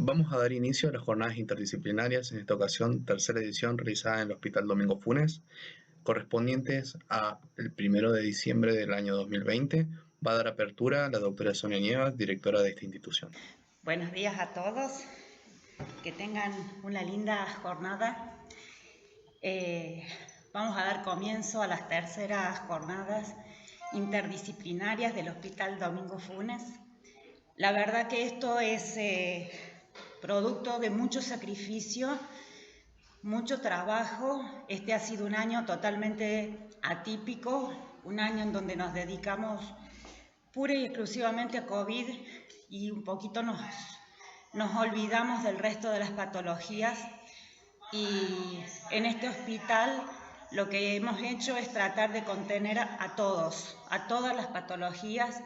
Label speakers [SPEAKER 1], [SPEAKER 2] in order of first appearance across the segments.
[SPEAKER 1] Vamos a dar inicio a las jornadas interdisciplinarias, en esta ocasión tercera edición realizada en el Hospital Domingo Funes, correspondientes a el 1 de diciembre del año 2020. Va a dar apertura la doctora Sonia Nievas, directora de esta institución.
[SPEAKER 2] Buenos días a todos, que tengan una linda jornada. Vamos a dar comienzo a las terceras jornadas interdisciplinarias del Hospital Domingo Funes. La verdad que esto es producto de mucho sacrificio, mucho trabajo. Este ha sido un año totalmente atípico, un año en donde nos dedicamos pura y exclusivamente a COVID y un poquito nos olvidamos del resto de las patologías, y en este hospital lo que hemos hecho es tratar de contener a todos, a todas las patologías,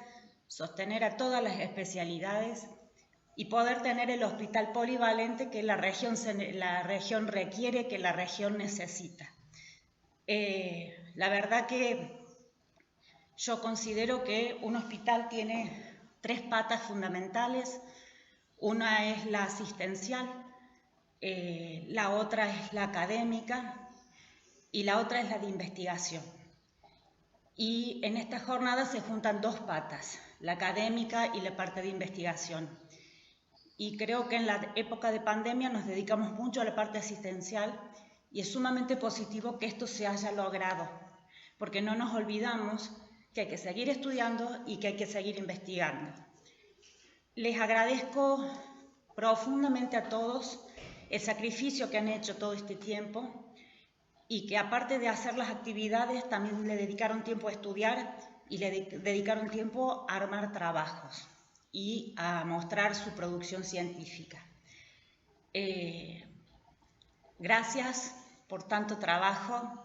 [SPEAKER 2] sostener a todas las especialidades y poder tener el hospital polivalente que la región requiere, que la región necesita. La verdad que yo considero que un hospital tiene tres patas fundamentales. Una es la asistencial, la otra es la académica y la otra es la de investigación. Y en esta jornada se juntan dos patas, la académica y la parte de investigación. Y creo que en la época de pandemia nos dedicamos mucho a la parte asistencial y es sumamente positivo que esto se haya logrado, porque no nos olvidamos que hay que seguir estudiando y que hay que seguir investigando. Les agradezco profundamente a todos el sacrificio que han hecho todo este tiempo y que aparte de hacer las actividades también le dedicaron tiempo a estudiar y le dedicaron tiempo a armar trabajos y a mostrar su producción científica. Gracias por tanto trabajo,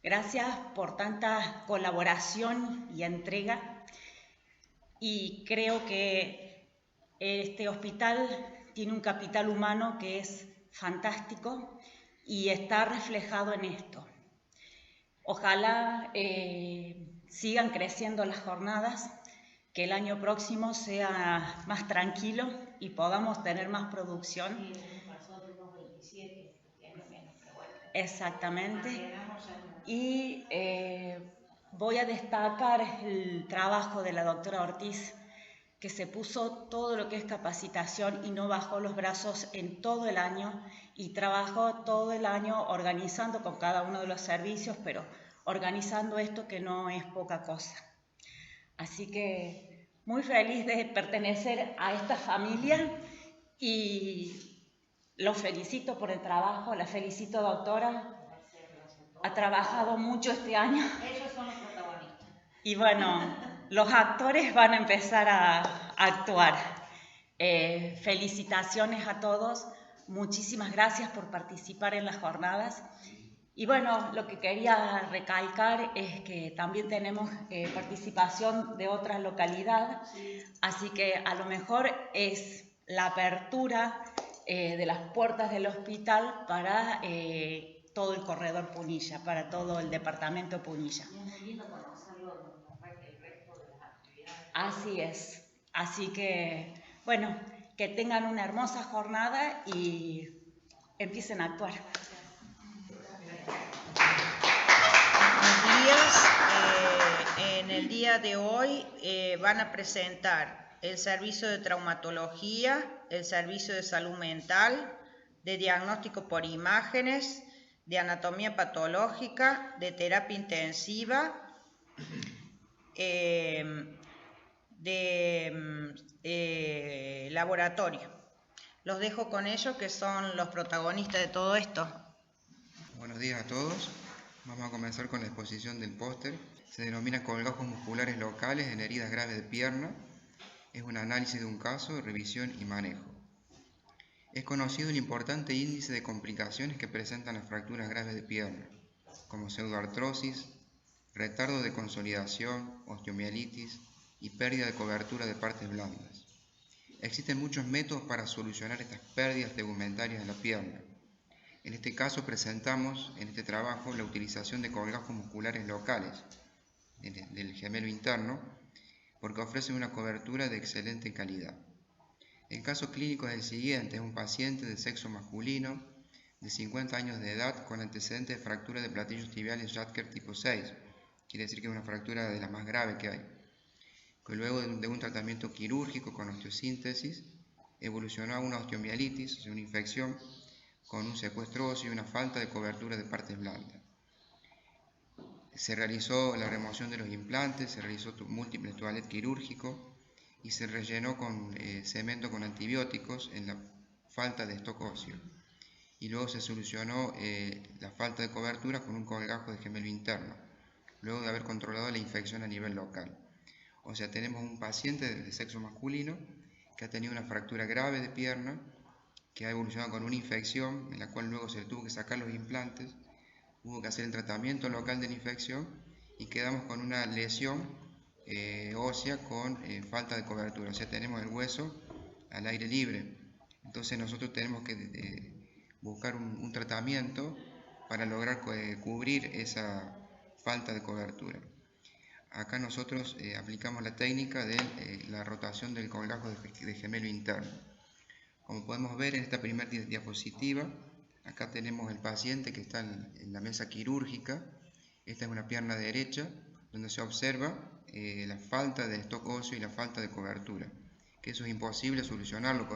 [SPEAKER 2] gracias por tanta colaboración y entrega, y creo que este hospital tiene un capital humano que es fantástico y está reflejado en esto. Ojalá sigan creciendo las jornadas, que el año próximo sea más tranquilo y podamos tener más producción.
[SPEAKER 3] Sí, el año pasado tuvimos 27, tiene menos, pero bueno.
[SPEAKER 2] Exactamente. Y voy a destacar el trabajo de la doctora Ortiz, que se puso todo lo que es capacitación y no bajó los brazos en todo el año y trabajó todo el año organizando con cada uno de los servicios, pero organizando esto que no es poca cosa. Así que muy feliz de pertenecer a esta familia y los felicito por el trabajo, la felicito, doctora. Ha trabajado mucho este año.
[SPEAKER 3] Ellos son los protagonistas.
[SPEAKER 2] Y bueno, los actores van a empezar a actuar. Felicitaciones a todos, muchísimas gracias por participar en las jornadas. Y bueno, lo que quería recalcar es que también tenemos participación de otra localidad, así que a lo mejor es la apertura de las puertas del hospital para todo el corredor Punilla, para todo el departamento Punilla.
[SPEAKER 3] Y es muy lindo conocerlo el resto de las actividades.
[SPEAKER 2] Así es. Así que, bueno, que tengan una hermosa jornada y empiecen a actuar.
[SPEAKER 4] Buenos días. En el día de hoy van a presentar el servicio de traumatología, el servicio de salud mental, de diagnóstico por imágenes, de anatomía patológica, de terapia intensiva, de laboratorio. Los dejo con ellos, que son los protagonistas de todo esto.
[SPEAKER 5] Buenos días a todos. Vamos a comenzar con la exposición del póster. Se denomina colgajos musculares locales en heridas graves de pierna. Es un análisis de un caso, revisión y manejo. Es conocido el importante índice de complicaciones que presentan las fracturas graves de pierna, como pseudoartrosis, retardo de consolidación, osteomielitis y pérdida de cobertura de partes blandas. Existen muchos métodos para solucionar estas pérdidas tegumentarias de la pierna. En este caso presentamos en este trabajo la utilización de colgajos musculares locales del gemelo interno, porque ofrecen una cobertura de excelente calidad. El caso clínico es el siguiente: es un paciente de sexo masculino de 50 años de edad con antecedentes de fractura de platillos tibiales Jadker tipo 6, quiere decir que es una fractura de las más graves que hay, que luego de un tratamiento quirúrgico con osteosíntesis evolucionó a una osteomielitis, una infección con un secuestro óseo y una falta de cobertura de partes blandas. Se realizó la remoción de los implantes, se realizó múltiples toilettes quirúrgicos y se rellenó con cemento con antibióticos en la falta de stock óseo. Y luego se solucionó la falta de cobertura con un colgajo de gemelo interno, luego de haber controlado la infección a nivel local. O sea, tenemos un paciente de sexo masculino que ha tenido una fractura grave de pierna, que ha evolucionado con una infección en la cual luego se le tuvo que sacar los implantes, hubo que hacer el tratamiento local de la infección y quedamos con una lesión ósea con falta de cobertura. O sea, tenemos el hueso al aire libre. Entonces nosotros tenemos que buscar un tratamiento para lograr cubrir esa falta de cobertura. Acá nosotros aplicamos la técnica de la rotación del colgajo de gemelo interno. Como podemos ver en esta primera diapositiva, acá tenemos el paciente que está en la mesa quirúrgica. Esta es una pierna derecha donde se observa la falta de stock óseo y la falta de cobertura, que eso es imposible solucionarlo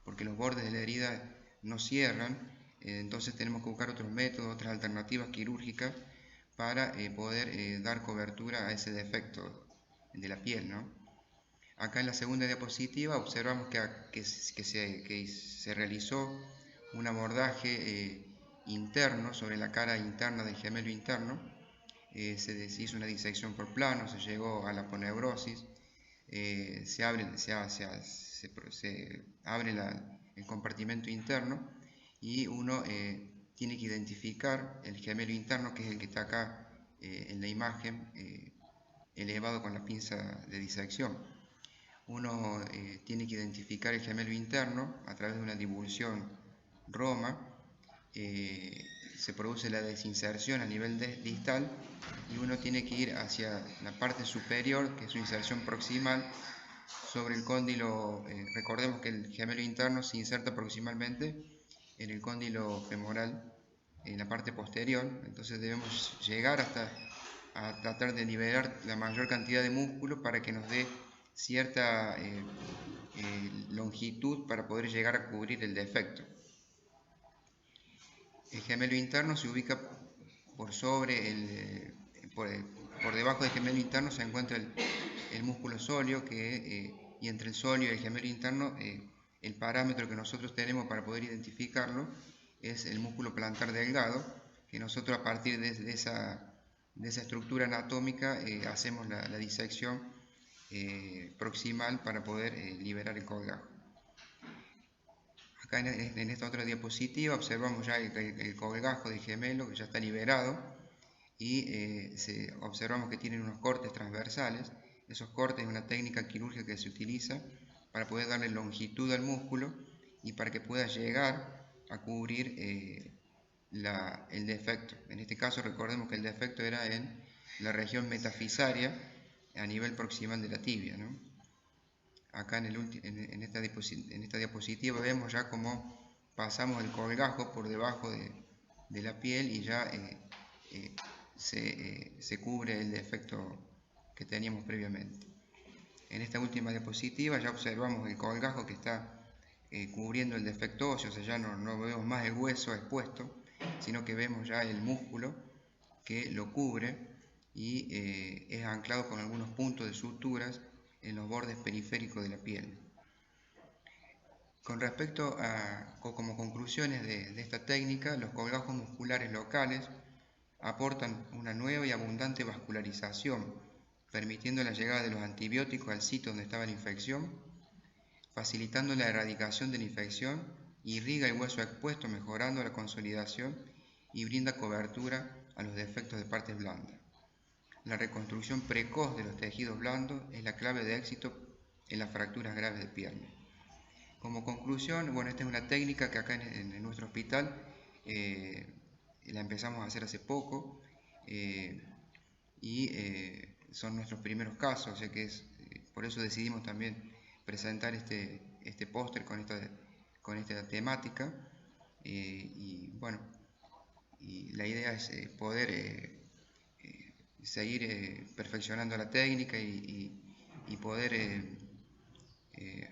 [SPEAKER 5] porque los bordes de la herida no cierran. Entonces tenemos que buscar otros métodos, otras alternativas quirúrgicas para poder dar cobertura a ese defecto de la piel, ¿no? Acá en la segunda diapositiva observamos que se realizó un abordaje interno sobre la cara interna del gemelo interno. Se hizo una disección por plano, se llegó a la aponeurosis, se abre el compartimento interno y uno tiene que identificar el gemelo interno, que es el que está acá en la imagen, elevado con la pinza de disección. Uno tiene que identificar el gemelo interno a través de una divulsión Roma. Se produce la desinserción a nivel distal y uno tiene que ir hacia la parte superior, que es su inserción proximal, sobre el cóndilo. Recordemos que el gemelo interno se inserta proximalmente en el cóndilo femoral, en la parte posterior. Entonces debemos llegar a tratar de liberar la mayor cantidad de músculo para que nos dé cierta longitud para poder llegar a cubrir el defecto. El gemelo interno se ubica por debajo del gemelo interno se encuentra el músculo sóleo, y entre el sóleo y el gemelo interno el parámetro que nosotros tenemos para poder identificarlo es el músculo plantar delgado, que nosotros a partir de esa estructura anatómica hacemos la disección proximal para poder liberar el colgajo. Acá en esta otra diapositiva observamos ya el colgajo de gemelo que ya está liberado y observamos que tienen unos cortes transversales. Esos cortes es una técnica quirúrgica que se utiliza para poder darle longitud al músculo y para que pueda llegar a cubrir el defecto. En este caso recordemos que el defecto era en la región metafisaria a nivel proximal de la tibia, ¿no? Acá en esta diapositiva vemos ya cómo pasamos el colgajo por debajo de la piel y ya se cubre el defecto que teníamos previamente. En esta última diapositiva ya observamos el colgajo que está cubriendo el defecto óseo. O sea, ya no vemos más el hueso expuesto, sino que vemos ya el músculo que lo cubre y es anclado con algunos puntos de suturas en los bordes periféricos de la piel. Con respecto como conclusiones de esta técnica, los colgajos musculares locales aportan una nueva y abundante vascularización, permitiendo la llegada de los antibióticos al sitio donde estaba la infección, facilitando la erradicación de la infección, irriga el hueso expuesto mejorando la consolidación y brinda cobertura a los defectos de partes blandas. La reconstrucción precoz de los tejidos blandos es la clave de éxito en las fracturas graves de pierna. Como conclusión, bueno, esta es una técnica que acá en nuestro hospital la empezamos a hacer hace poco y son nuestros primeros casos, o sea que por eso decidimos también presentar este este póster con esta temática. Y bueno, y la idea es poder seguir perfeccionando la técnica y poder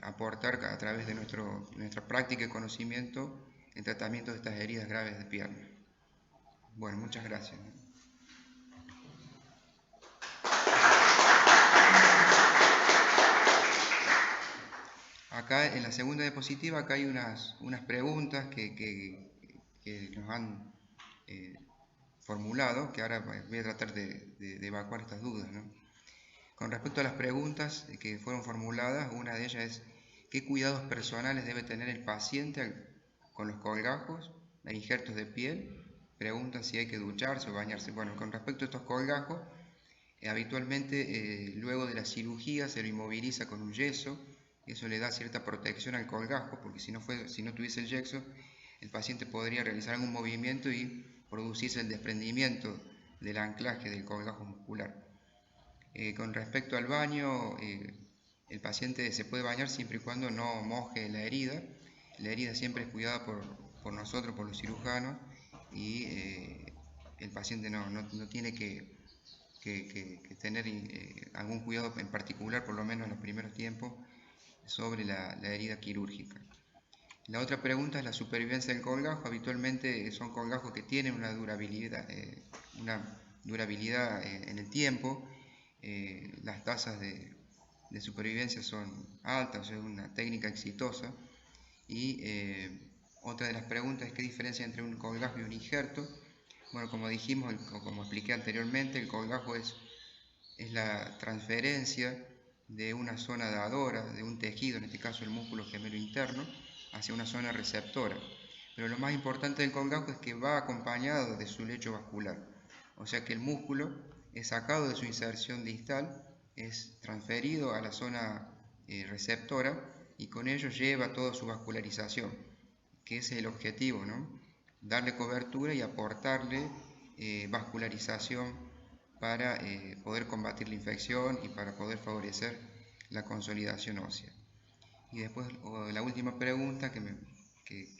[SPEAKER 5] aportar a través de nuestra práctica y conocimiento el tratamiento de estas heridas graves de pierna. Bueno, muchas gracias. Acá en la segunda diapositiva acá hay unas preguntas que nos han formulado, que ahora voy a tratar de evacuar estas dudas, ¿no? Con respecto a las preguntas que fueron formuladas, una de ellas es: ¿qué cuidados personales debe tener el paciente con los colgajos e injertos de piel? Preguntan si hay que ducharse o bañarse. Bueno, con respecto a estos colgajos, habitualmente luego de la cirugía se lo inmoviliza con un yeso. Eso le da cierta protección al colgajo, porque si no tuviese el yeso, el paciente podría realizar algún movimiento y producirse el desprendimiento del anclaje del colgajo muscular. Con respecto al baño, el paciente se puede bañar siempre y cuando no moje la herida. La herida siempre es cuidada por nosotros, por los cirujanos, y el paciente no tiene que tener algún cuidado en particular, por lo menos en los primeros tiempos, sobre la herida quirúrgica. La otra pregunta es la supervivencia del colgajo. Habitualmente son colgajos que tienen una durabilidad en el tiempo. Las tasas de supervivencia son altas, o sea, es una técnica exitosa. Y otra de las preguntas es: ¿qué diferencia entre un colgajo y un injerto? Bueno, como dijimos, o como expliqué anteriormente, el colgajo es la transferencia de una zona dadora, de un tejido, en este caso el músculo gemelo interno, hacia una zona receptora. Pero lo más importante del colgajo es que va acompañado de su lecho vascular. O sea que el músculo es sacado de su inserción distal, es transferido a la zona receptora, y con ello lleva toda su vascularización, que ese es el objetivo, ¿no? Darle cobertura y aportarle vascularización para poder combatir la infección y para poder favorecer la consolidación ósea. Y después la última pregunta que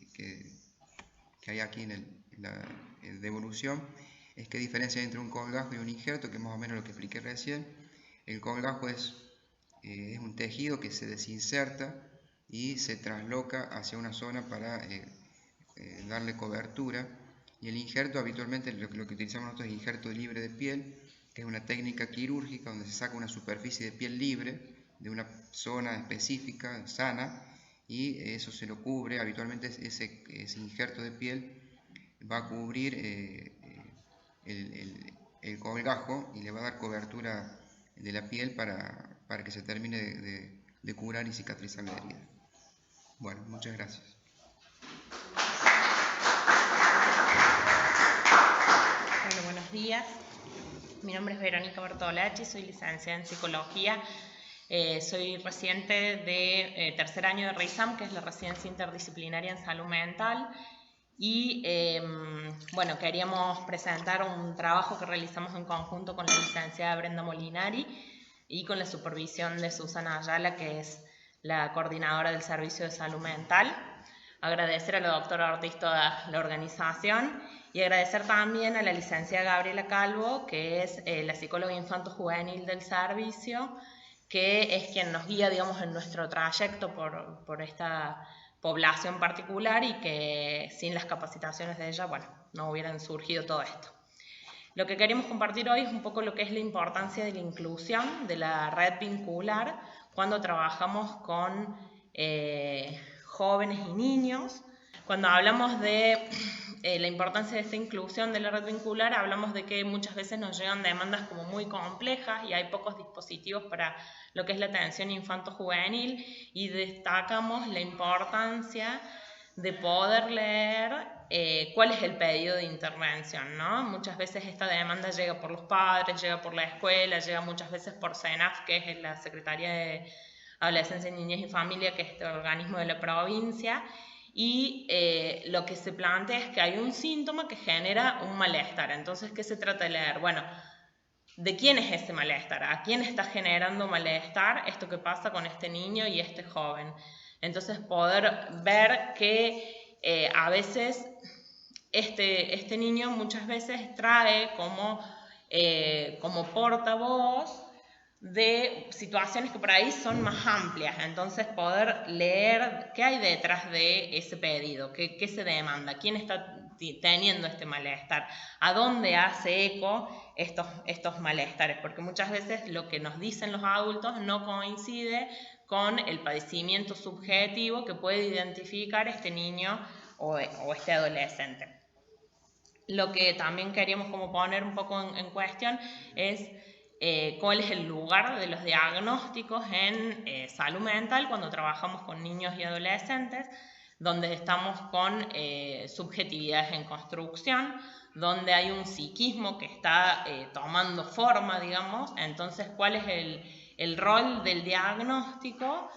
[SPEAKER 5] hay aquí en la devolución es: ¿qué diferencia hay entre un colgajo y un injerto? Que más o menos lo que expliqué recién. El colgajo es un tejido que se desinserta y se trasloca hacia una zona para darle cobertura, y el injerto habitualmente lo que utilizamos nosotros es injerto libre de piel, que es una técnica quirúrgica donde se saca una superficie de piel libre de una zona específica, sana, y eso se lo cubre. Habitualmente ese injerto de piel va a cubrir el colgajo y le va a dar cobertura de la piel para que se termine de curar y cicatrizar la herida. Bueno, muchas gracias.
[SPEAKER 6] Bueno, buenos días. Mi nombre es Verónica Bertolacci, soy licenciada en Psicología. Soy residente de tercer año de RISAM, que es la Residencia Interdisciplinaria en Salud Mental. Y bueno, queríamos presentar un trabajo que realizamos en conjunto con la licenciada Brenda Molinari y con la supervisión de Susana Ayala, que es la coordinadora del Servicio de Salud Mental. Agradecer a la doctora Ortiz toda la organización y agradecer también a la licenciada Gabriela Calvo, que es la psicóloga infanto-juvenil del servicio, que es quien nos guía, digamos, en nuestro trayecto por esta población particular, y que sin las capacitaciones de ella, bueno, no hubieran surgido todo esto. Lo que queremos compartir hoy es un poco lo que es la importancia de la inclusión de la red vincular cuando trabajamos con jóvenes y niños. Cuando hablamos de la importancia de esta inclusión de la red vincular, hablamos de que muchas veces nos llegan demandas como muy complejas y hay pocos dispositivos para lo que es la atención infanto-juvenil, y destacamos la importancia de poder leer cuál es el pedido de intervención, ¿no? Muchas veces esta demanda llega por los padres, llega por la escuela, llega muchas veces por CENAF, que es la Secretaría de Adolescencia, Niñez y Familia, que es este organismo de la provincia, y lo que se plantea es que hay un síntoma que genera un malestar. Entonces, ¿qué se trata de leer? Bueno, ¿de quién es ese malestar? ¿A quién está generando malestar esto que pasa con este niño y este joven? Entonces poder ver que a veces este niño muchas veces trae como portavoz de situaciones que por ahí son más amplias, entonces poder leer qué hay detrás de ese pedido, qué se demanda, quién está teniendo este malestar, a dónde hace eco estos malestares, porque muchas veces lo que nos dicen los adultos no coincide con el padecimiento subjetivo que puede identificar este niño o este adolescente. Lo que también queríamos como poner un poco en cuestión es cuál es el lugar de los diagnósticos en salud mental cuando trabajamos con niños y adolescentes, donde estamos con subjetividades en construcción, donde hay un psiquismo que está tomando forma, digamos. Entonces, ¿cuál es el rol del diagnóstico?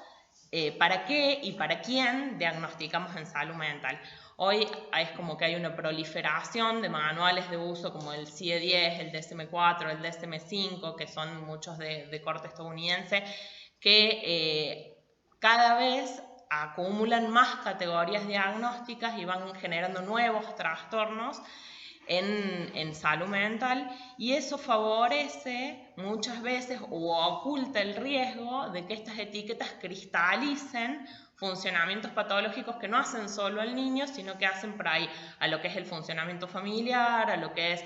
[SPEAKER 6] ¿Para qué y para quién diagnosticamos en salud mental? Hoy es como que hay una proliferación de manuales de uso como el CIE-10, el DSM-4, el DSM-5, que son muchos de corte estadounidense, que cada vez acumulan más categorías diagnósticas y van generando nuevos trastornos en salud mental, y eso favorece muchas veces o oculta el riesgo de que estas etiquetas cristalicen funcionamientos patológicos que no hacen solo al niño, sino que hacen por ahí a lo que es el funcionamiento familiar, a lo que es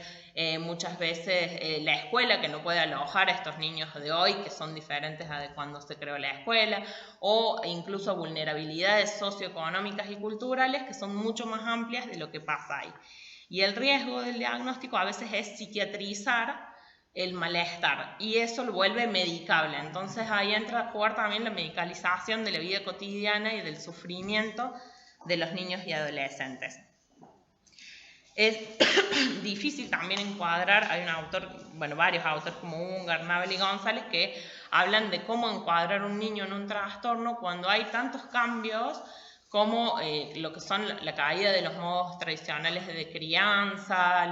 [SPEAKER 6] muchas veces la escuela, que no puede alojar a estos niños de hoy, que son diferentes a de cuando se creó la escuela, o incluso a vulnerabilidades socioeconómicas y culturales que son mucho más amplias de lo que pasa ahí. Y el riesgo del diagnóstico a veces es psiquiatrizar el malestar, y eso lo vuelve medicable. Entonces ahí entra a jugar también la medicalización de la vida cotidiana y del sufrimiento de los niños y adolescentes. Es difícil también encuadrar, hay un autor, bueno, varios autores como Ungar, Nabel y González, que hablan de cómo encuadrar un niño en un trastorno cuando hay tantos cambios como lo que son la caída de los modos tradicionales de crianza,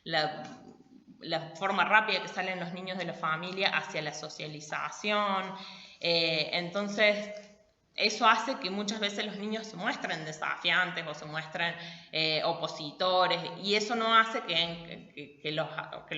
[SPEAKER 6] la forma rápida que salen los niños de la familia hacia la socialización. Entonces, eso hace que muchas veces los niños se muestren desafiantes o se muestren opositores, y eso no hace que los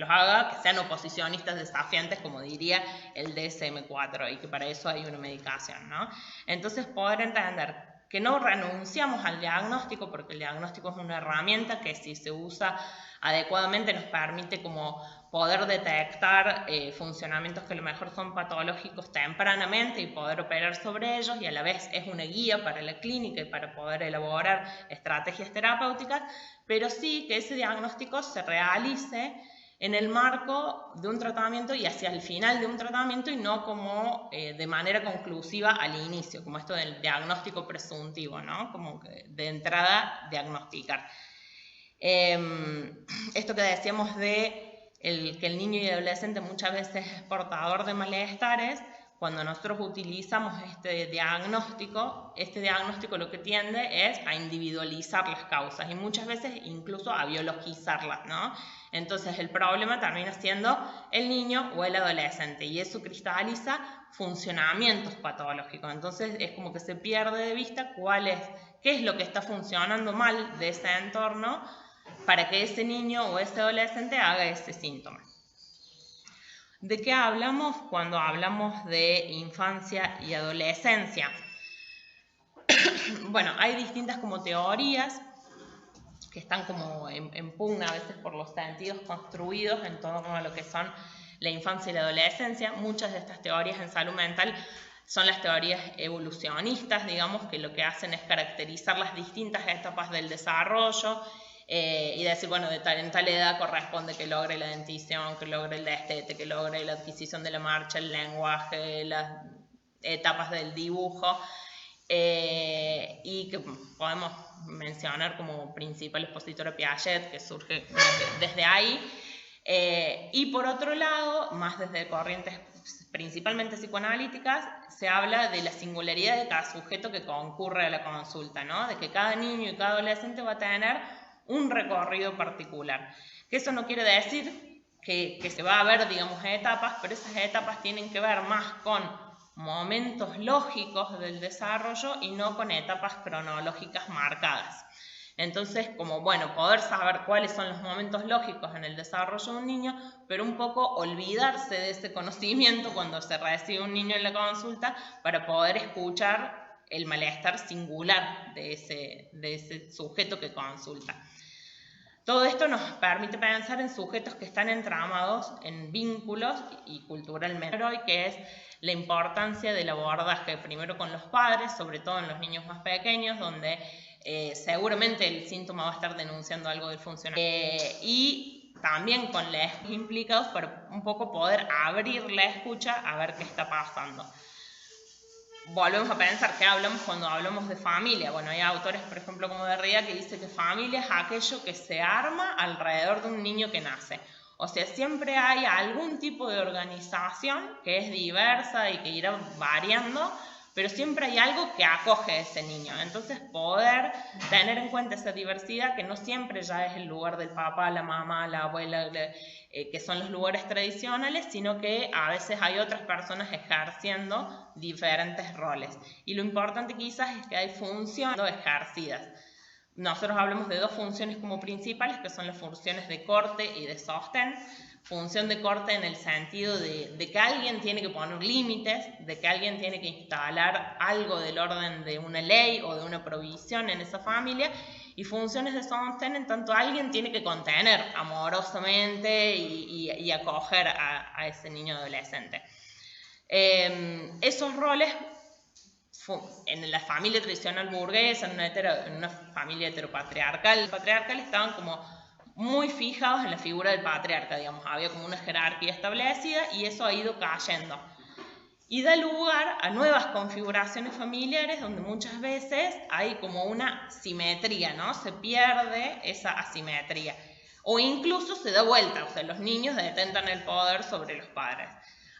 [SPEAKER 6] haga que sean oposicionistas desafiantes, como diría el DSM-4, y que para eso hay una medicación, ¿no? Entonces, poder entender que no renunciamos al diagnóstico, porque el diagnóstico es una herramienta que, si se usa adecuadamente, nos permite como poder detectar funcionamientos que a lo mejor son patológicos tempranamente y poder operar sobre ellos, y a la vez es una guía para la clínica y para poder elaborar estrategias terapéuticas, pero sí que ese diagnóstico se realice en el marco de un tratamiento y hacia el final de un tratamiento, y no como de manera conclusiva al inicio, como esto del diagnóstico presuntivo, ¿no? Como que de entrada diagnosticar. Esto que decíamos de que el niño y adolescente muchas veces es portador de malestares, cuando nosotros utilizamos este diagnóstico lo que tiende es a individualizar las causas y muchas veces incluso a biologizarlas, ¿no? Entonces el problema termina siendo el niño o el adolescente, y eso cristaliza funcionamientos patológicos. Entonces es como que se pierde de vista qué es lo que está funcionando mal de ese entorno para que ese niño o ese adolescente haga ese síntoma. ¿De qué hablamos cuando hablamos de infancia y adolescencia? Bueno, hay distintas como teorías que están como en pugna a veces por los sentidos construidos en torno a lo que son la infancia y la adolescencia. Muchas de estas teorías en salud mental son las teorías evolucionistas, digamos, que lo que hacen es caracterizar las distintas etapas del desarrollo y decir, bueno, en tal edad corresponde que logre la dentición, que logre el destete, que logre la adquisición de la marcha, el lenguaje, las etapas del dibujo, y que podemos mencionar como principal expositora Piaget, que surge desde ahí, y por otro lado, más desde corrientes principalmente psicoanalíticas, se habla de la singularidad de cada sujeto que concurre a la consulta, ¿no? De que cada niño y cada adolescente va a tener un recorrido particular. Que eso no quiere decir que se va a ver, digamos, etapas, pero esas etapas tienen que ver más con momentos lógicos del desarrollo y no con etapas cronológicas marcadas. Entonces, como bueno, poder saber cuáles son los momentos lógicos en el desarrollo de un niño, pero un poco olvidarse de ese conocimiento cuando se recibe un niño en la consulta para poder escuchar el malestar singular de ese sujeto que consulta. Todo esto nos permite pensar en sujetos que están entramados en vínculos y culturalmente, y que es la importancia del abordaje primero con los padres, sobre todo en los niños más pequeños, donde seguramente el síntoma va a estar denunciando algo del funcionamiento, y también con los implicados para un poco poder abrir la escucha a ver qué está pasando. Volvemos a pensar qué hablamos cuando hablamos de familia. Bueno, hay autores, por ejemplo, como Derrida, que dice que familia es aquello que se arma alrededor de un niño que nace. O sea, siempre hay algún tipo de organización que es diversa y que irá variando, pero siempre hay algo que acoge a ese niño. Entonces, poder tener en cuenta esa diversidad, que no siempre ya es el lugar del papá, la mamá, la abuela, que son los lugares tradicionales, sino que a veces hay otras personas ejerciendo diferentes roles. Y lo importante quizás es que hay funciones ejercidas. Nosotros hablamos de dos funciones como principales, que son las funciones de corte y de sostén. Función de corte en el sentido de que alguien tiene que poner límites, de que alguien tiene que instalar algo del orden de una ley o de una provisión en esa familia, y funciones de sostén en tanto alguien tiene que contener amorosamente y acoger a ese niño adolescente. Esos roles en la familia tradicional burguesa, en una familia heteropatriarcal, estaban como muy fijados en la figura del patriarca, digamos, había como una jerarquía establecida y eso ha ido cayendo. Y da lugar a nuevas configuraciones familiares donde muchas veces hay como una simetría, ¿no? Se pierde esa asimetría. O incluso se da vuelta, o sea, los niños detentan el poder sobre los padres.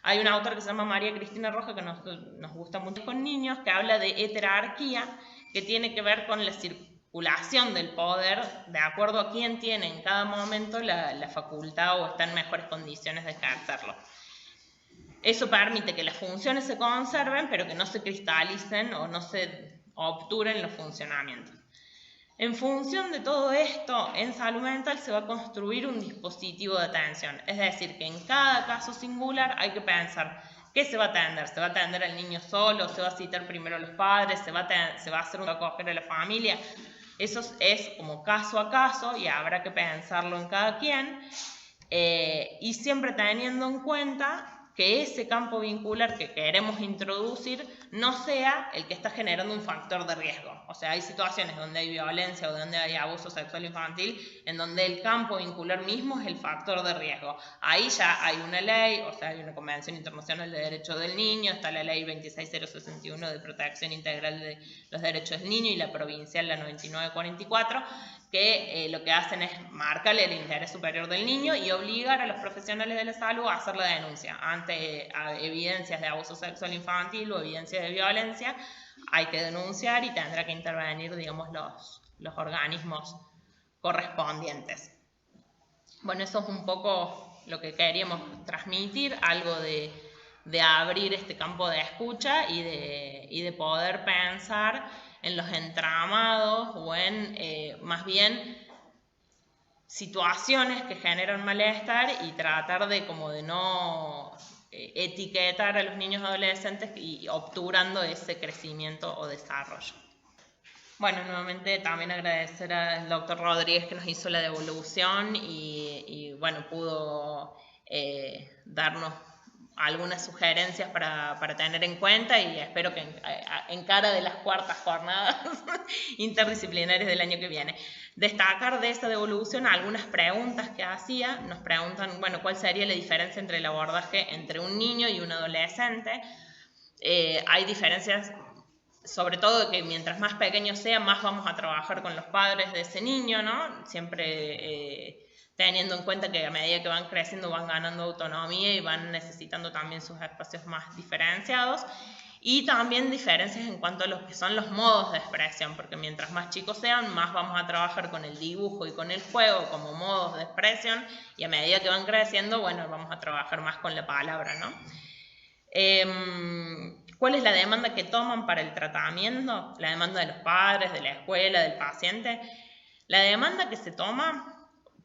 [SPEAKER 6] Hay una autora que se llama María Cristina Roja, que nos gusta mucho con niños, que habla de heterarquía, que tiene que ver con la circulación del poder de acuerdo a quién tiene en cada momento la facultad o está en mejores condiciones de ejercerlo. Eso permite que las funciones se conserven, pero que no se cristalicen o no se obturen los funcionamientos. En función de todo esto, en salud mental se va a construir un dispositivo de atención. Es decir, que en cada caso singular hay que pensar qué se va a atender. ¿Se va a atender al niño solo? ¿Se va a citar primero a los padres? ¿Se va a hacer un acoger a la familia? Eso es como caso a caso y habrá que pensarlo en cada quien. Y siempre teniendo en cuenta que ese campo vincular que queremos introducir no sea el que está generando un factor de riesgo. O sea, hay situaciones donde hay violencia o donde hay abuso sexual infantil en donde el campo vincular mismo es el factor de riesgo. Ahí ya hay una ley, o sea, hay una Convención Internacional de Derechos del Niño, está la ley 26061 de protección integral de los derechos del niño y la provincial, la 9944, que lo que hacen es marcarle el interés superior del niño y obligar a los profesionales de la salud a hacer la denuncia. Ante evidencias de abuso sexual infantil o evidencias de violencia, hay que denunciar y tendrá que intervenir, digamos, los organismos correspondientes. Bueno, eso es un poco lo que queríamos transmitir, algo de abrir este campo de escucha y de poder pensar en los entramados o en más bien situaciones que generan malestar y tratar de no etiquetar a los niños adolescentes y obturando ese crecimiento o desarrollo. Bueno, nuevamente también agradecer al doctor Rodríguez que nos hizo la devolución y bueno, pudo darnos algunas sugerencias para tener en cuenta y espero que en cara de las cuartas jornadas interdisciplinarias del año que viene. Destacar de esta devolución algunas preguntas que hacía. Nos preguntan, bueno, ¿cuál sería la diferencia entre el abordaje entre un niño y un adolescente? Hay diferencias, sobre todo que mientras más pequeño sea, más vamos a trabajar con los padres de ese niño, ¿no? Siempre teniendo en cuenta que a medida que van creciendo van ganando autonomía y van necesitando también sus espacios más diferenciados, y también diferencias en cuanto a lo que son los modos de expresión, porque mientras más chicos sean, más vamos a trabajar con el dibujo y con el juego como modos de expresión, y a medida que van creciendo, bueno, vamos a trabajar más con la palabra, ¿no? ¿Cuál es la demanda que toman para el tratamiento? La demanda de los padres, de la escuela, del paciente. La demanda que se toma,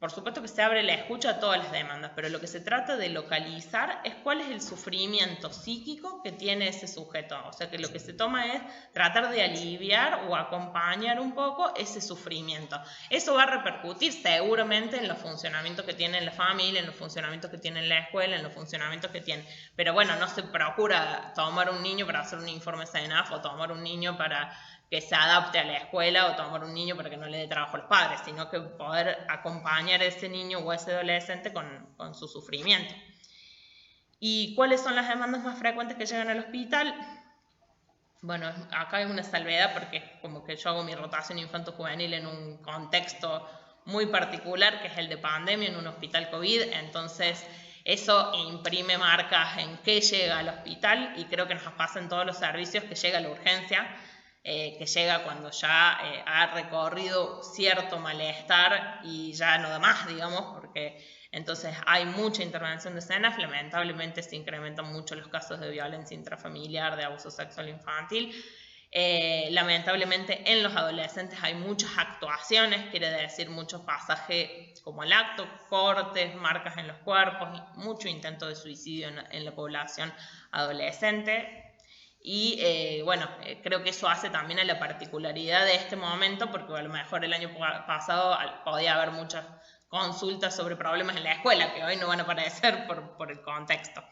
[SPEAKER 6] por supuesto que se abre la escucha a todas las demandas, pero lo que se trata de localizar es cuál es el sufrimiento psíquico que tiene ese sujeto. O sea que lo que se toma es tratar de aliviar o acompañar un poco ese sufrimiento. Eso va a repercutir seguramente en los funcionamientos que tiene la familia, en los funcionamientos que tiene la escuela, en los funcionamientos que tiene. Pero bueno, no se procura tomar un niño para hacer un informe SENAF o tomar un niño para que se adapte a la escuela o tomar un niño para que no le dé trabajo a los padres, sino que poder acompañar a ese niño o a ese adolescente con su sufrimiento. ¿Y cuáles son las demandas más frecuentes que llegan al hospital? Bueno, acá hay una salvedad porque como que yo hago mi rotación infanto-juvenil en un contexto muy particular, que es el de pandemia en un hospital COVID, entonces eso imprime marcas en qué llega al hospital y creo que nos pasa en todos los servicios que llega a la urgencia, que llega cuando ya ha recorrido cierto malestar y ya no da más, digamos, porque entonces hay mucha intervención de SENAF, lamentablemente se incrementan mucho los casos de violencia intrafamiliar, de abuso sexual infantil. Lamentablemente en los adolescentes hay muchas actuaciones, quiere decir muchos pasajes como el acto, cortes, marcas en los cuerpos, y mucho intento de suicidio en la población adolescente. Y bueno, creo que eso hace también a la particularidad de este momento, porque a lo mejor el año pasado podía haber muchas consultas sobre problemas en la escuela, que hoy no van a aparecer por el contexto.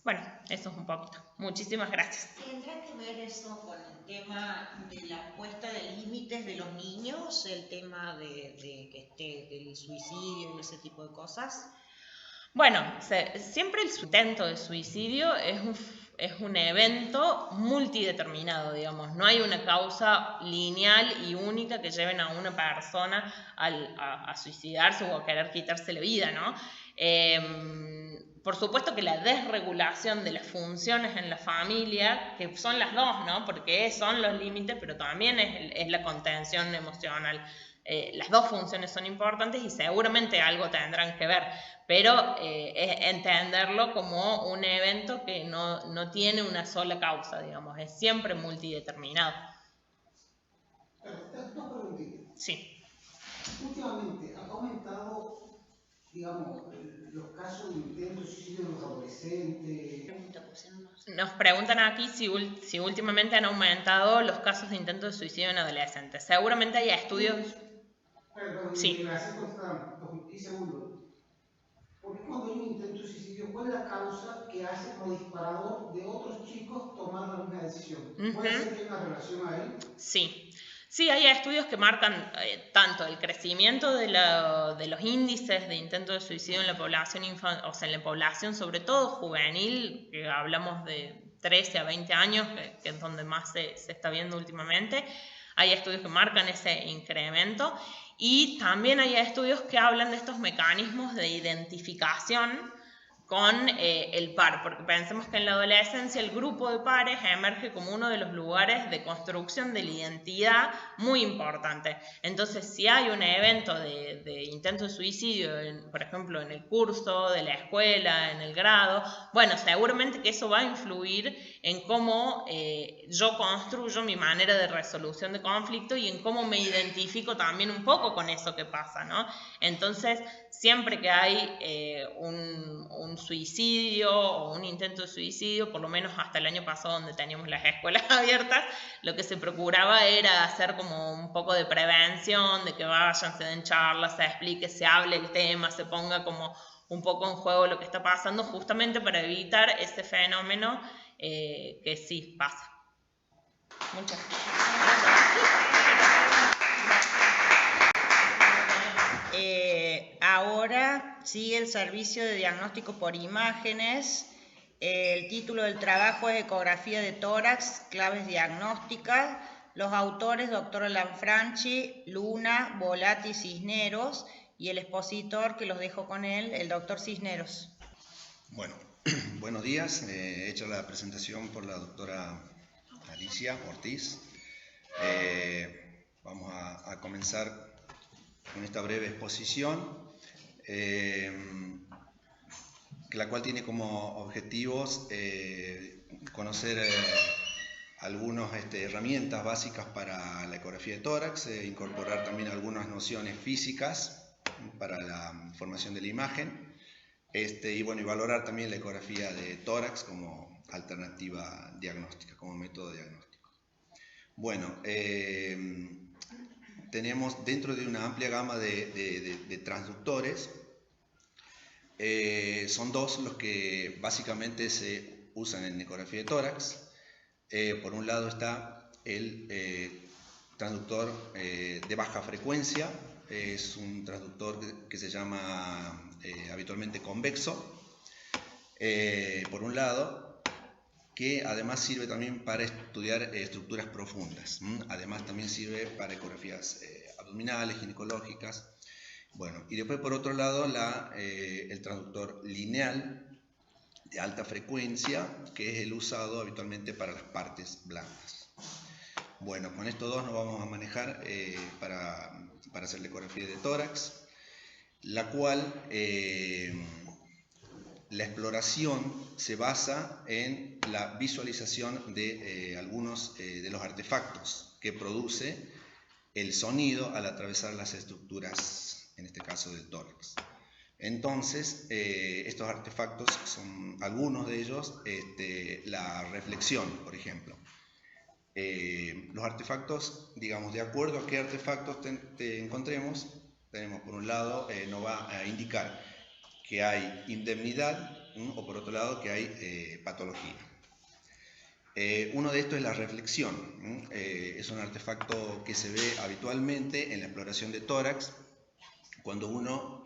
[SPEAKER 6] Bueno, eso es un poquito. Muchísimas gracias.
[SPEAKER 4] ¿Tendrá que ver eso con el tema de la puesta de límites de los niños, el tema del suicidio y ese tipo de cosas?
[SPEAKER 6] Bueno, siempre el intento de suicidio es un evento multideterminado, digamos. No hay una causa lineal y única que lleven a una persona a suicidarse o a querer quitarse la vida, ¿no? Por supuesto que la desregulación de las funciones en la familia, que son las dos, ¿no? Porque son los límites, pero también es la contención emocional. Las dos funciones son importantes y seguramente algo tendrán que ver, pero es entenderlo como un evento que no tiene una sola causa, digamos, es siempre multideterminado.
[SPEAKER 7] Dos preguntitas.
[SPEAKER 6] Sí.
[SPEAKER 7] Últimamente ha aumentado, digamos, los casos de intentos de suicidio de los adolescentes.
[SPEAKER 6] Nos preguntan aquí si últimamente han aumentado los casos de intentos de suicidio en adolescentes. Seguramente hay estudios.
[SPEAKER 7] Perdón,
[SPEAKER 6] sí.
[SPEAKER 7] Gracias por estar. Y segundo, ¿por qué cuando hay un intento de suicidio, cuál es la causa que hace como disparador de otros chicos tomar la misma decisión? ¿Puede ser que haya una relación ahí?
[SPEAKER 6] Sí. Sí, hay estudios que marcan tanto el crecimiento de los índices de intentos de suicidio en la población o sea, en la población sobre todo juvenil, que hablamos de 13 a 20 años, que es donde más se está viendo últimamente. Hay estudios que marcan ese incremento y también hay estudios que hablan de estos mecanismos de identificación con el par, porque pensemos que en la adolescencia el grupo de pares emerge como uno de los lugares de construcción de la identidad muy importante. Entonces, si hay un evento de intento de suicidio, por ejemplo, en el curso de la escuela, en el grado, bueno, seguramente que eso va a influir en cómo yo construyo mi manera de resolución de conflicto y en cómo me identifico también un poco con eso que pasa, ¿no? Entonces, siempre que hay un suicidio o un intento de suicidio, por lo menos hasta el año pasado donde teníamos las escuelas abiertas, lo que se procuraba era hacer como un poco de prevención, de que vayan, se den charlas, se explique, se hable el tema, se ponga como un poco en juego lo que está pasando, justamente para evitar ese fenómeno que sí pasa. Muchas gracias.
[SPEAKER 4] Ahora sigue el servicio de diagnóstico por imágenes. El título del trabajo es Ecografía de tórax, claves diagnósticas. Los autores, doctor Lanfranchi, Luna, Volati, Cisneros, y el expositor que los dejo con él, el doctor Cisneros.
[SPEAKER 8] Bueno, buenos días. He hecho la presentación por la doctora Alicia Ortiz. Vamos a comenzar con esta breve exposición. la cual tiene como objetivos conocer algunas herramientas básicas para la ecografía de tórax, incorporar también algunas nociones físicas para la formación de la imagen, y valorar también la ecografía de tórax como alternativa diagnóstica, como método diagnóstico. Bueno, tenemos dentro de una amplia gama de transductores, son dos los que básicamente se usan en ecografía de tórax. Por un lado está el transductor de baja frecuencia, es un transductor que se llama habitualmente convexo, por un lado, que además sirve también para estudiar estructuras profundas, además también sirve para ecografías abdominales, ginecológicas. Bueno, y después por otro lado el transductor lineal de alta frecuencia, que es el usado habitualmente para las partes blandas. Bueno, con estos dos nos vamos a manejar para hacer la ecografía de tórax, la cual la exploración se basa en la visualización de algunos de los artefactos que produce el sonido al atravesar las estructuras, en este caso del tórax. Entonces, estos artefactos son algunos de ellos, la reflexión, por ejemplo. Los artefactos, digamos, de acuerdo a qué artefactos te encontremos, tenemos por un lado, nos va a indicar que hay indemnidad, o por otro lado que hay patología. Uno de estos es la reflexión, es un artefacto que se ve habitualmente en la exploración de tórax cuando uno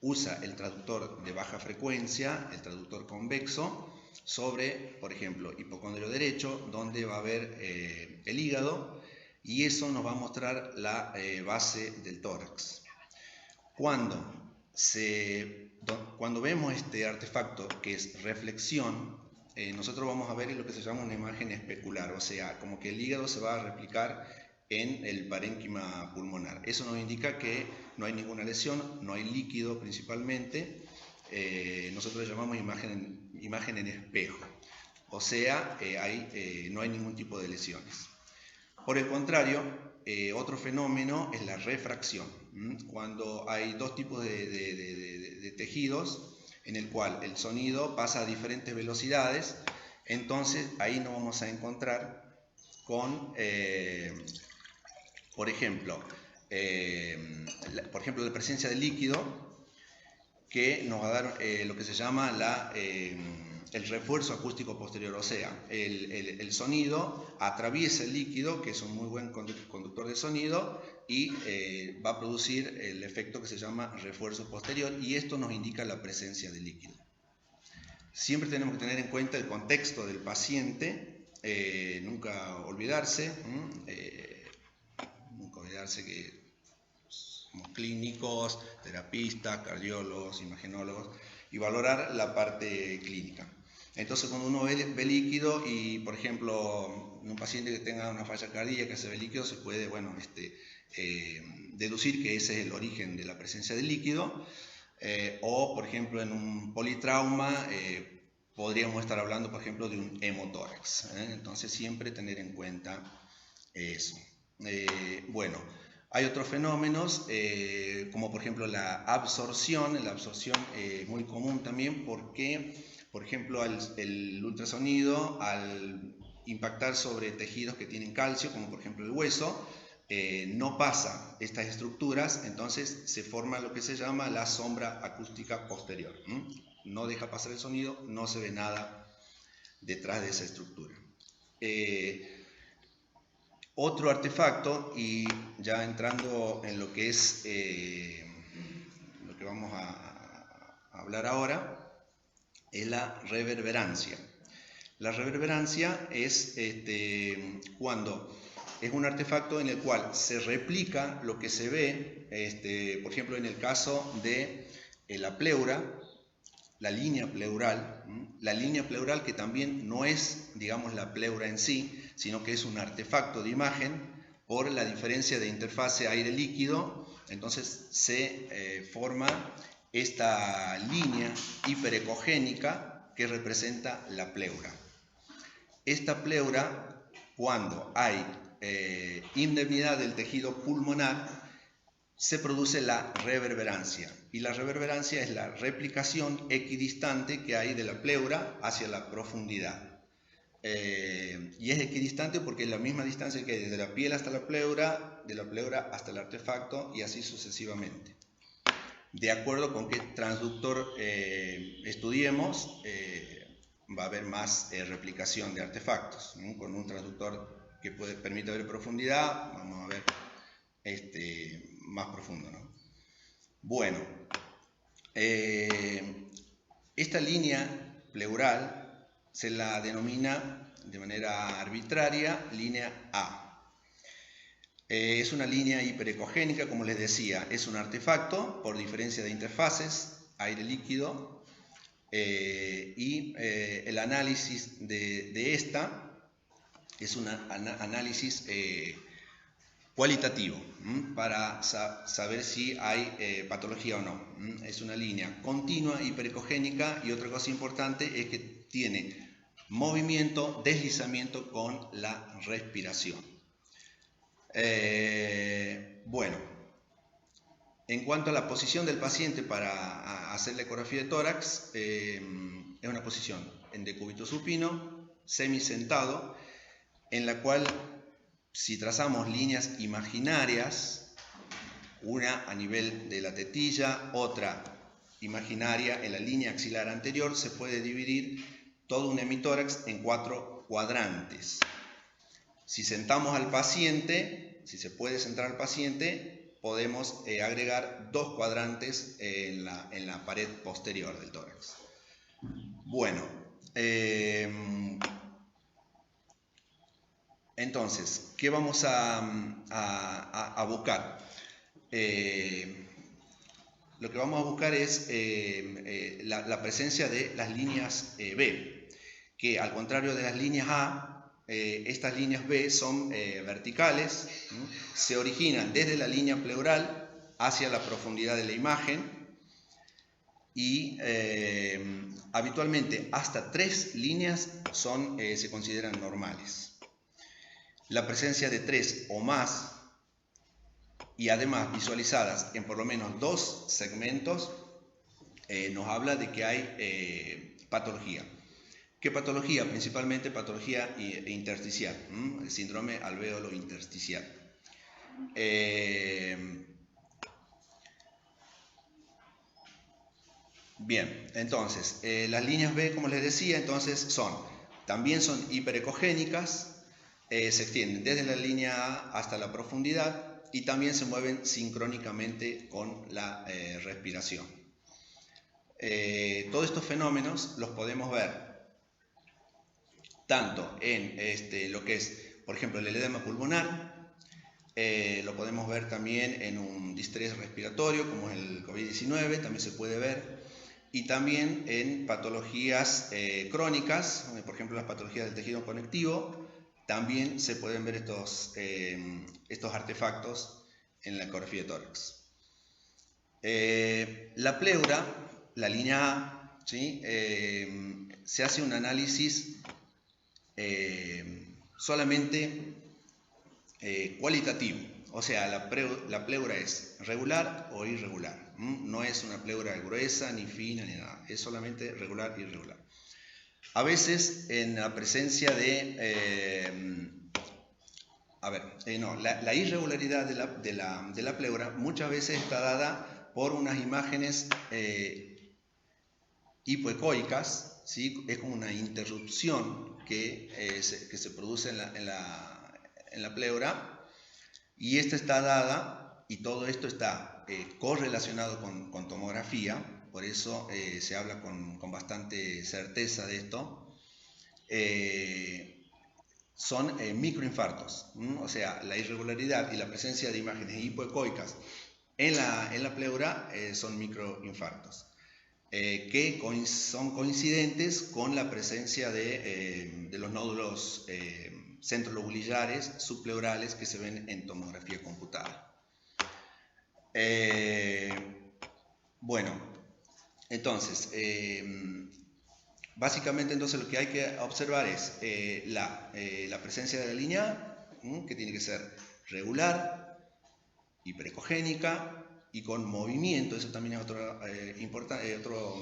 [SPEAKER 8] usa el traductor de baja frecuencia, el traductor convexo, sobre, por ejemplo, hipocondrio derecho, donde va a haber el hígado, y eso nos va a mostrar la base del tórax. Cuando vemos este artefacto, que es reflexión, nosotros vamos a ver lo que se llama una imagen especular, o sea, como que el hígado se va a replicar en el parénquima pulmonar. Eso nos indica que no hay ninguna lesión, no hay líquido principalmente, nosotros le llamamos imagen en espejo, o sea, no hay ningún tipo de lesiones. Por el contrario, otro fenómeno es la refracción, cuando hay dos tipos de tejidos en el cual el sonido pasa a diferentes velocidades, entonces ahí nos vamos a encontrar con, por ejemplo, la presencia de líquido, que nos va a dar lo que se llama el refuerzo acústico posterior, o sea, el sonido atraviesa el líquido, que es un muy buen conductor de sonido, y va a producir el efecto que se llama refuerzo posterior, y esto nos indica la presencia de líquido. Siempre tenemos que tener en cuenta el contexto del paciente, nunca olvidarse que somos clínicos, terapistas, cardiólogos, imagenólogos, y valorar la parte clínica. Entonces, cuando uno ve líquido y, por ejemplo, en un paciente que tenga una falla cardíaca se ve líquido, se puede, deducir que ese es el origen de la presencia de líquido, o, por ejemplo, en un politrauma podríamos estar hablando, por ejemplo, de un hemotórax. Entonces, siempre tener en cuenta eso. Hay otros fenómenos, como por ejemplo la absorción es muy común también porque, por ejemplo, el ultrasonido al impactar sobre tejidos que tienen calcio, como por ejemplo el hueso, no pasa estas estructuras, entonces se forma lo que se llama la sombra acústica posterior. No deja pasar el sonido, no se ve nada detrás de esa estructura. Otro artefacto, y ya entrando en lo que es lo que vamos a hablar ahora, es la reverberancia. La reverberancia es cuando es un artefacto en el cual se replica lo que se ve, por ejemplo, en el caso de la pleura, la línea pleural que también no es, digamos, la pleura en sí, sino que es un artefacto de imagen por la diferencia de interfase aire-líquido. Entonces se forma esta línea hiperecogénica que representa la pleura. Esta pleura, cuando hay indemnidad del tejido pulmonar, se produce la reverberancia. Y la reverberancia es la replicación equidistante que hay de la pleura hacia la profundidad. Y es equidistante porque es la misma distancia que hay desde la piel hasta la pleura, de la pleura hasta el artefacto y así sucesivamente. De acuerdo con qué transductor estudiemos, va a haber más replicación de artefactos, ¿no? Con un transductor que permite ver profundidad, vamos a ver más profundo, ¿no? Bueno, esta línea pleural se la denomina de manera arbitraria línea A. Es una línea hiperecogénica, como les decía, es un artefacto por diferencia de interfaces, aire líquido, y el análisis de esta es un análisis cualitativo para saber si hay patología o no. Es una línea continua, hiperecogénica, y otra cosa importante es que tiene movimiento, deslizamiento con la respiración. Bueno, en cuanto a la posición del paciente para hacer la ecografía de tórax, es una posición en decúbito supino, semisentado, en la cual si trazamos líneas imaginarias, una a nivel de la tetilla, otra imaginaria en la línea axilar anterior, se puede dividir todo un hemitórax en 4 cuadrantes. Si sentamos al paciente, si se puede sentar al paciente, podemos agregar 2 cuadrantes en la pared posterior del tórax. Bueno, entonces, ¿qué vamos a buscar? Lo que vamos a buscar es la presencia de las líneas B, que al contrario de las líneas A, estas líneas B son verticales, ¿no? Se originan desde la línea pleural hacia la profundidad de la imagen y habitualmente hasta 3 líneas se consideran normales. La presencia de 3 o más y además visualizadas en por lo menos 2 segmentos nos habla de que hay patología. ¿Qué patología? Principalmente patología intersticial, el síndrome alvéolo intersticial. Bien, entonces, las líneas B, como les decía, entonces también son hiperecogénicas, se extienden desde la línea A hasta la profundidad y también se mueven sincrónicamente con la respiración. Todos estos fenómenos los podemos ver tanto en lo que es, por ejemplo, el edema pulmonar, lo podemos ver también en un distrés respiratorio como es el COVID-19, también se puede ver, y también en patologías crónicas, por ejemplo las patologías del tejido conectivo, también se pueden ver estos artefactos en la ecografía de tórax. La pleura, la línea A, ¿sí? Se hace un análisis solamente cualitativo, o sea, la pleura es regular o irregular, no es una pleura gruesa, ni fina, ni nada, es solamente regular y irregular. A veces en la presencia de, la irregularidad de la pleura muchas veces está dada por unas imágenes hipoecoicas, ¿sí? Es como una interrupción que se produce en la pleura, y esta está dada, y todo esto está correlacionado con tomografía, por eso se habla con bastante certeza de esto. Son microinfartos, o sea, la irregularidad y la presencia de imágenes hipoecoicas en la pleura son microinfartos. Que son coincidentes con la presencia de los nódulos centrolobulillares subpleurales que se ven en tomografía computada. Bueno, Entonces, básicamente entonces lo que hay que observar es la presencia de la línea A, que tiene que ser regular, hiperecogénica y con movimiento, eso también es otro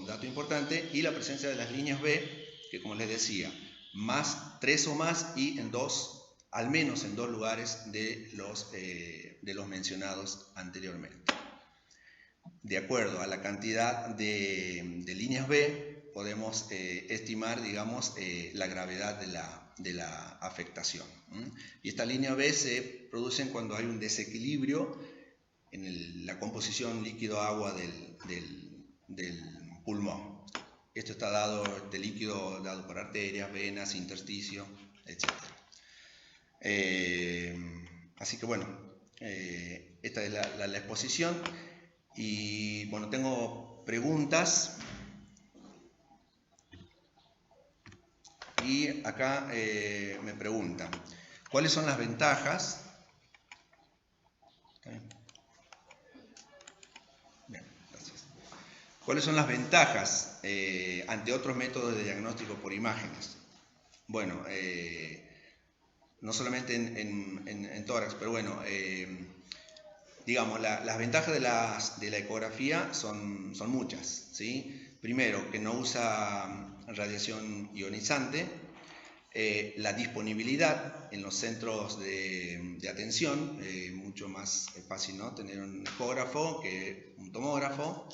[SPEAKER 8] dato importante, y la presencia de las líneas B, que como les decía, más 3 o más y al menos en 2 lugares de los mencionados anteriormente. De acuerdo a la cantidad de líneas B, podemos estimar, digamos, la gravedad de la afectación. Y estas líneas B se producen cuando hay un desequilibrio en la composición líquido-agua del pulmón. Esto está dado, este líquido dado por arterias, venas, intersticio, etc. Así que bueno, esta es la exposición. Y bueno, tengo preguntas. Y acá me preguntan, ¿cuáles son las ventajas? Bien, gracias. ¿Cuáles son las ventajas ante otros métodos de diagnóstico por imágenes? Bueno, no solamente en tórax, pero bueno, digamos, las ventajas de la ecografía son muchas, ¿sí? Primero, que no usa radiación ionizante, la disponibilidad en los centros de atención, mucho más fácil, ¿no?, tener un ecógrafo que un tomógrafo.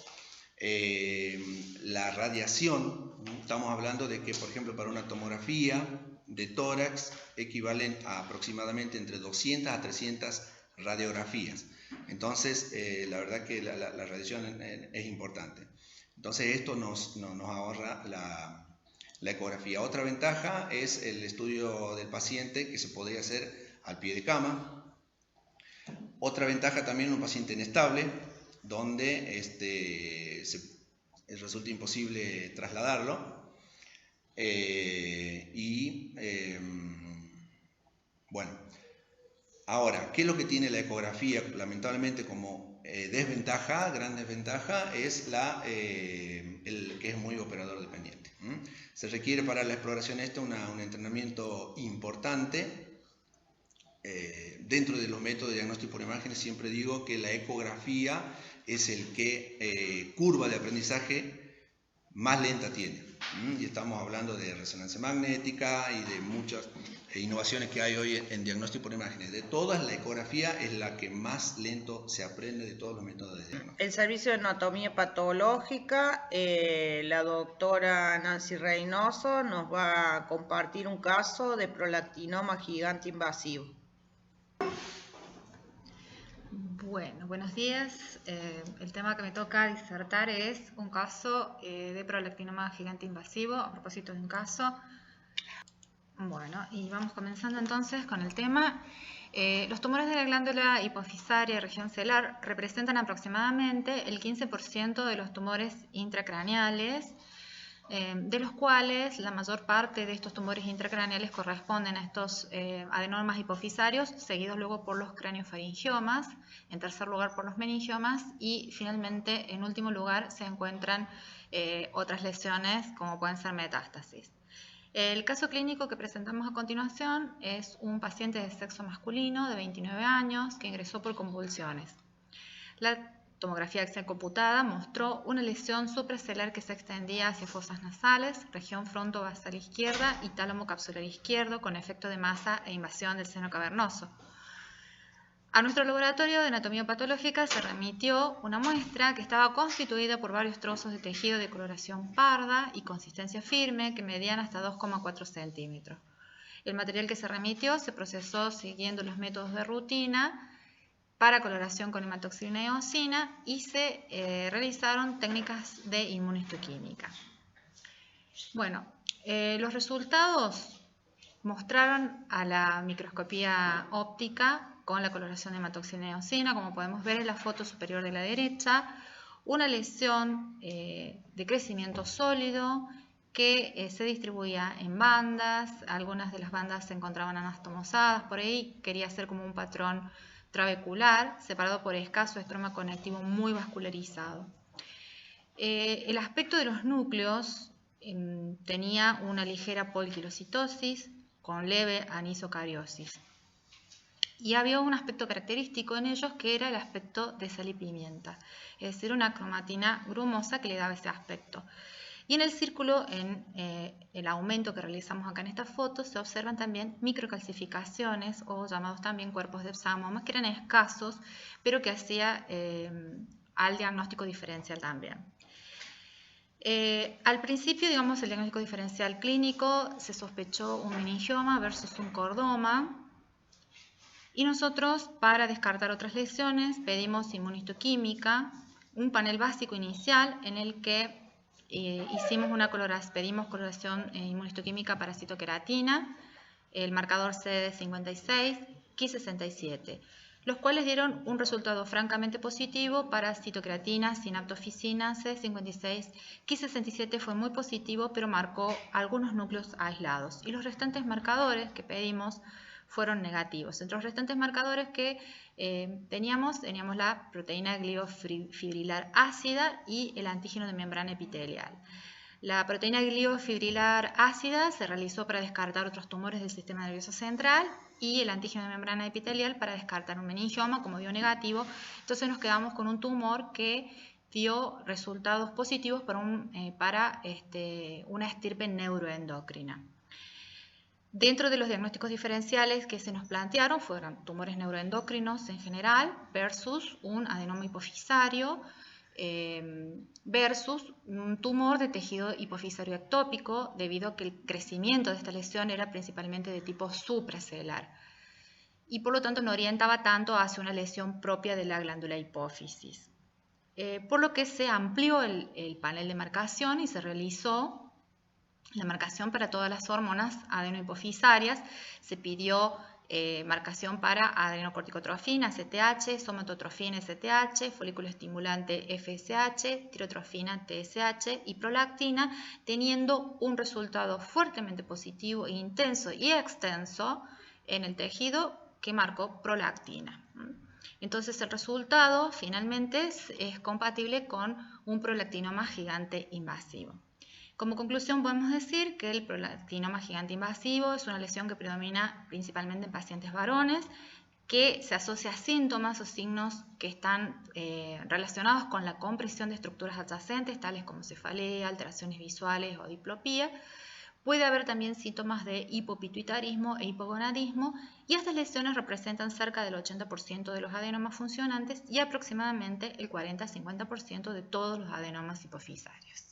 [SPEAKER 8] La radiación, estamos hablando de que, por ejemplo, para una tomografía de tórax equivalen a aproximadamente entre 200 a 300 radiografías. Entonces, la verdad que la radiación es importante. Entonces, esto nos ahorra la ecografía. Otra ventaja es el estudio del paciente, que se podría hacer al pie de cama. Otra ventaja también en un paciente inestable, donde resulta imposible trasladarlo. Bueno, ahora, ¿qué es lo que tiene la ecografía? Lamentablemente, como desventaja, gran desventaja, es el que es muy operador dependiente. Se requiere para la exploración un entrenamiento importante. Dentro de los métodos de diagnóstico por imágenes siempre digo que la ecografía es el que curva de aprendizaje más lenta tiene. Y estamos hablando de resonancia magnética y de muchas innovaciones que hay hoy en diagnóstico por imágenes. De todas, la ecografía es la que más lento se aprende de todos los métodos de diagnóstico.
[SPEAKER 4] El servicio de anatomía patológica, la doctora Nancy Reynoso nos va a compartir un caso de prolactinoma gigante invasivo.
[SPEAKER 9] Bueno, buenos días. El tema que me toca disertar es un caso de prolactinoma gigante invasivo, a propósito de un caso. Bueno, y vamos comenzando entonces con el tema. Los tumores de la glándula hipofisaria y región celular representan aproximadamente el 15% de los tumores intracraneales, de los cuales la mayor parte de estos tumores intracraneales corresponden a estos adenomas hipofisarios, seguidos luego por los craniofaringiomas, en tercer lugar por los meningiomas y finalmente en último lugar se encuentran otras lesiones como pueden ser metástasis. El caso clínico que presentamos a continuación es un paciente de sexo masculino de 29 años que ingresó por convulsiones. La tomografía axial computada mostró una lesión supracelular que se extendía hacia fosas nasales, región fronto-basal izquierda y tálamo capsular izquierdo con efecto de masa e invasión del seno cavernoso. A nuestro laboratorio de anatomía patológica se remitió una muestra que estaba constituida por varios trozos de tejido de coloración parda y consistencia firme que medían hasta 2,4 centímetros. El material que se remitió se procesó siguiendo los métodos de rutina para coloración con hematoxilina y eosina y se realizaron técnicas de inmunohistoquímica. Bueno, los resultados mostraron a la microscopía óptica con la coloración de hematoxilina y eosina, como podemos ver en la foto superior de la derecha, una lesión de crecimiento sólido que se distribuía en bandas, algunas de las bandas se encontraban anastomosadas, por ahí quería ser como un patrón trabecular, separado por escaso estroma conectivo muy vascularizado. El aspecto de los núcleos tenía una ligera poliquilocitosis con leve anisocariosis. Y había un aspecto característico en ellos que era el aspecto de sal y pimienta, es decir, una cromatina grumosa que le daba ese aspecto. Y en el círculo, en el aumento que realizamos acá en esta foto, se observan también microcalcificaciones o llamados también cuerpos de psamomas, que eran escasos, pero que hacía al diagnóstico diferencial también. Al principio, digamos, el diagnóstico diferencial clínico se sospechó un meningioma versus un cordoma. Y nosotros, para descartar otras lesiones, pedimos inmunistoquímica, un panel básico inicial en el que pedimos coloración inmunistoquímica para citoqueratina, el marcador CD56, Ki67, los cuales dieron un resultado francamente positivo para citoqueratina, sinaptofisina, CD56, Ki67 fue muy positivo, pero marcó algunos núcleos aislados. Y los restantes marcadores que pedimos fueron negativos. Entre los restantes marcadores que teníamos la proteína gliofibrilar ácida y el antígeno de membrana epitelial. La proteína gliofibrilar ácida se realizó para descartar otros tumores del sistema nervioso central y el antígeno de membrana epitelial para descartar un meningioma como dio negativo. Entonces nos quedamos con un tumor que dio resultados positivos para una estirpe neuroendocrina. Dentro de los diagnósticos diferenciales que se nos plantearon fueron tumores neuroendocrinos en general versus un adenoma hipofisario versus un tumor de tejido hipofisario ectópico, debido a que el crecimiento de esta lesión era principalmente de tipo supracelular y por lo tanto no orientaba tanto hacia una lesión propia de la glándula hipófisis. Por lo que se amplió el panel de marcación y se realizó la marcación para todas las hormonas adenohipofisarias. Se pidió marcación para adenocorticotrofina, ACTH, somatotrofina, STH, folículo estimulante, FSH, tirotrofina, TSH y prolactina, teniendo un resultado fuertemente positivo, intenso y extenso en el tejido que marcó prolactina. Entonces el resultado finalmente es compatible con un prolactinoma gigante invasivo. Como conclusión podemos decir que el prolactinoma gigante invasivo es una lesión que predomina principalmente en pacientes varones, que se asocia a síntomas o signos que están relacionados con la compresión de estructuras adyacentes, tales como cefalea, alteraciones visuales o diplopía. Puede haber también síntomas de hipopituitarismo e hipogonadismo, y estas lesiones representan cerca del 80% de los adenomas funcionantes y aproximadamente el 40-50% de todos los adenomas hipofisarios.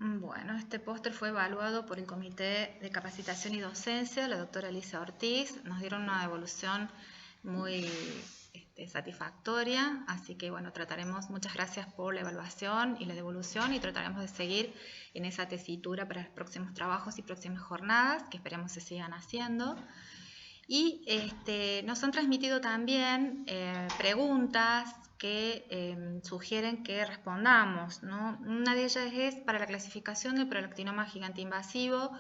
[SPEAKER 9] Bueno, este póster fue evaluado por el Comité de Capacitación y Docencia, la doctora Alicia Ortiz. Nos dieron una evolución muy satisfactoria, así que bueno, muchas gracias por la evaluación y la devolución, y trataremos de seguir en esa tesitura para los próximos trabajos y próximas jornadas, que esperemos se sigan haciendo. Y nos han transmitido también preguntas que sugieren que respondamos, ¿no? Una de ellas es: para la clasificación del prolactinoma gigante invasivo,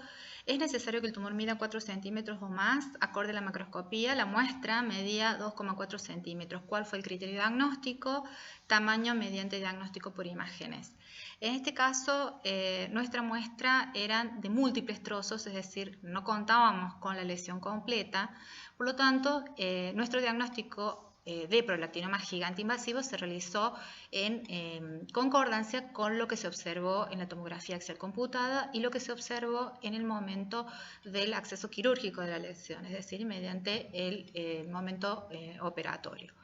[SPEAKER 9] ¿es necesario que el tumor mida 4 centímetros o más? Acorde a la macroscopía, la muestra medía 2,4 centímetros. ¿Cuál fue el criterio diagnóstico? Tamaño mediante diagnóstico por imágenes. En este caso, nuestra muestra eran de múltiples trozos, es decir, no contábamos con la lesión completa. Por lo tanto, nuestro diagnóstico de prolactinoma gigante invasivo se realizó en concordancia con lo que se observó en la tomografía axial computada y lo que se observó en el momento del acceso quirúrgico de la lesión, es decir, mediante el momento operatorio.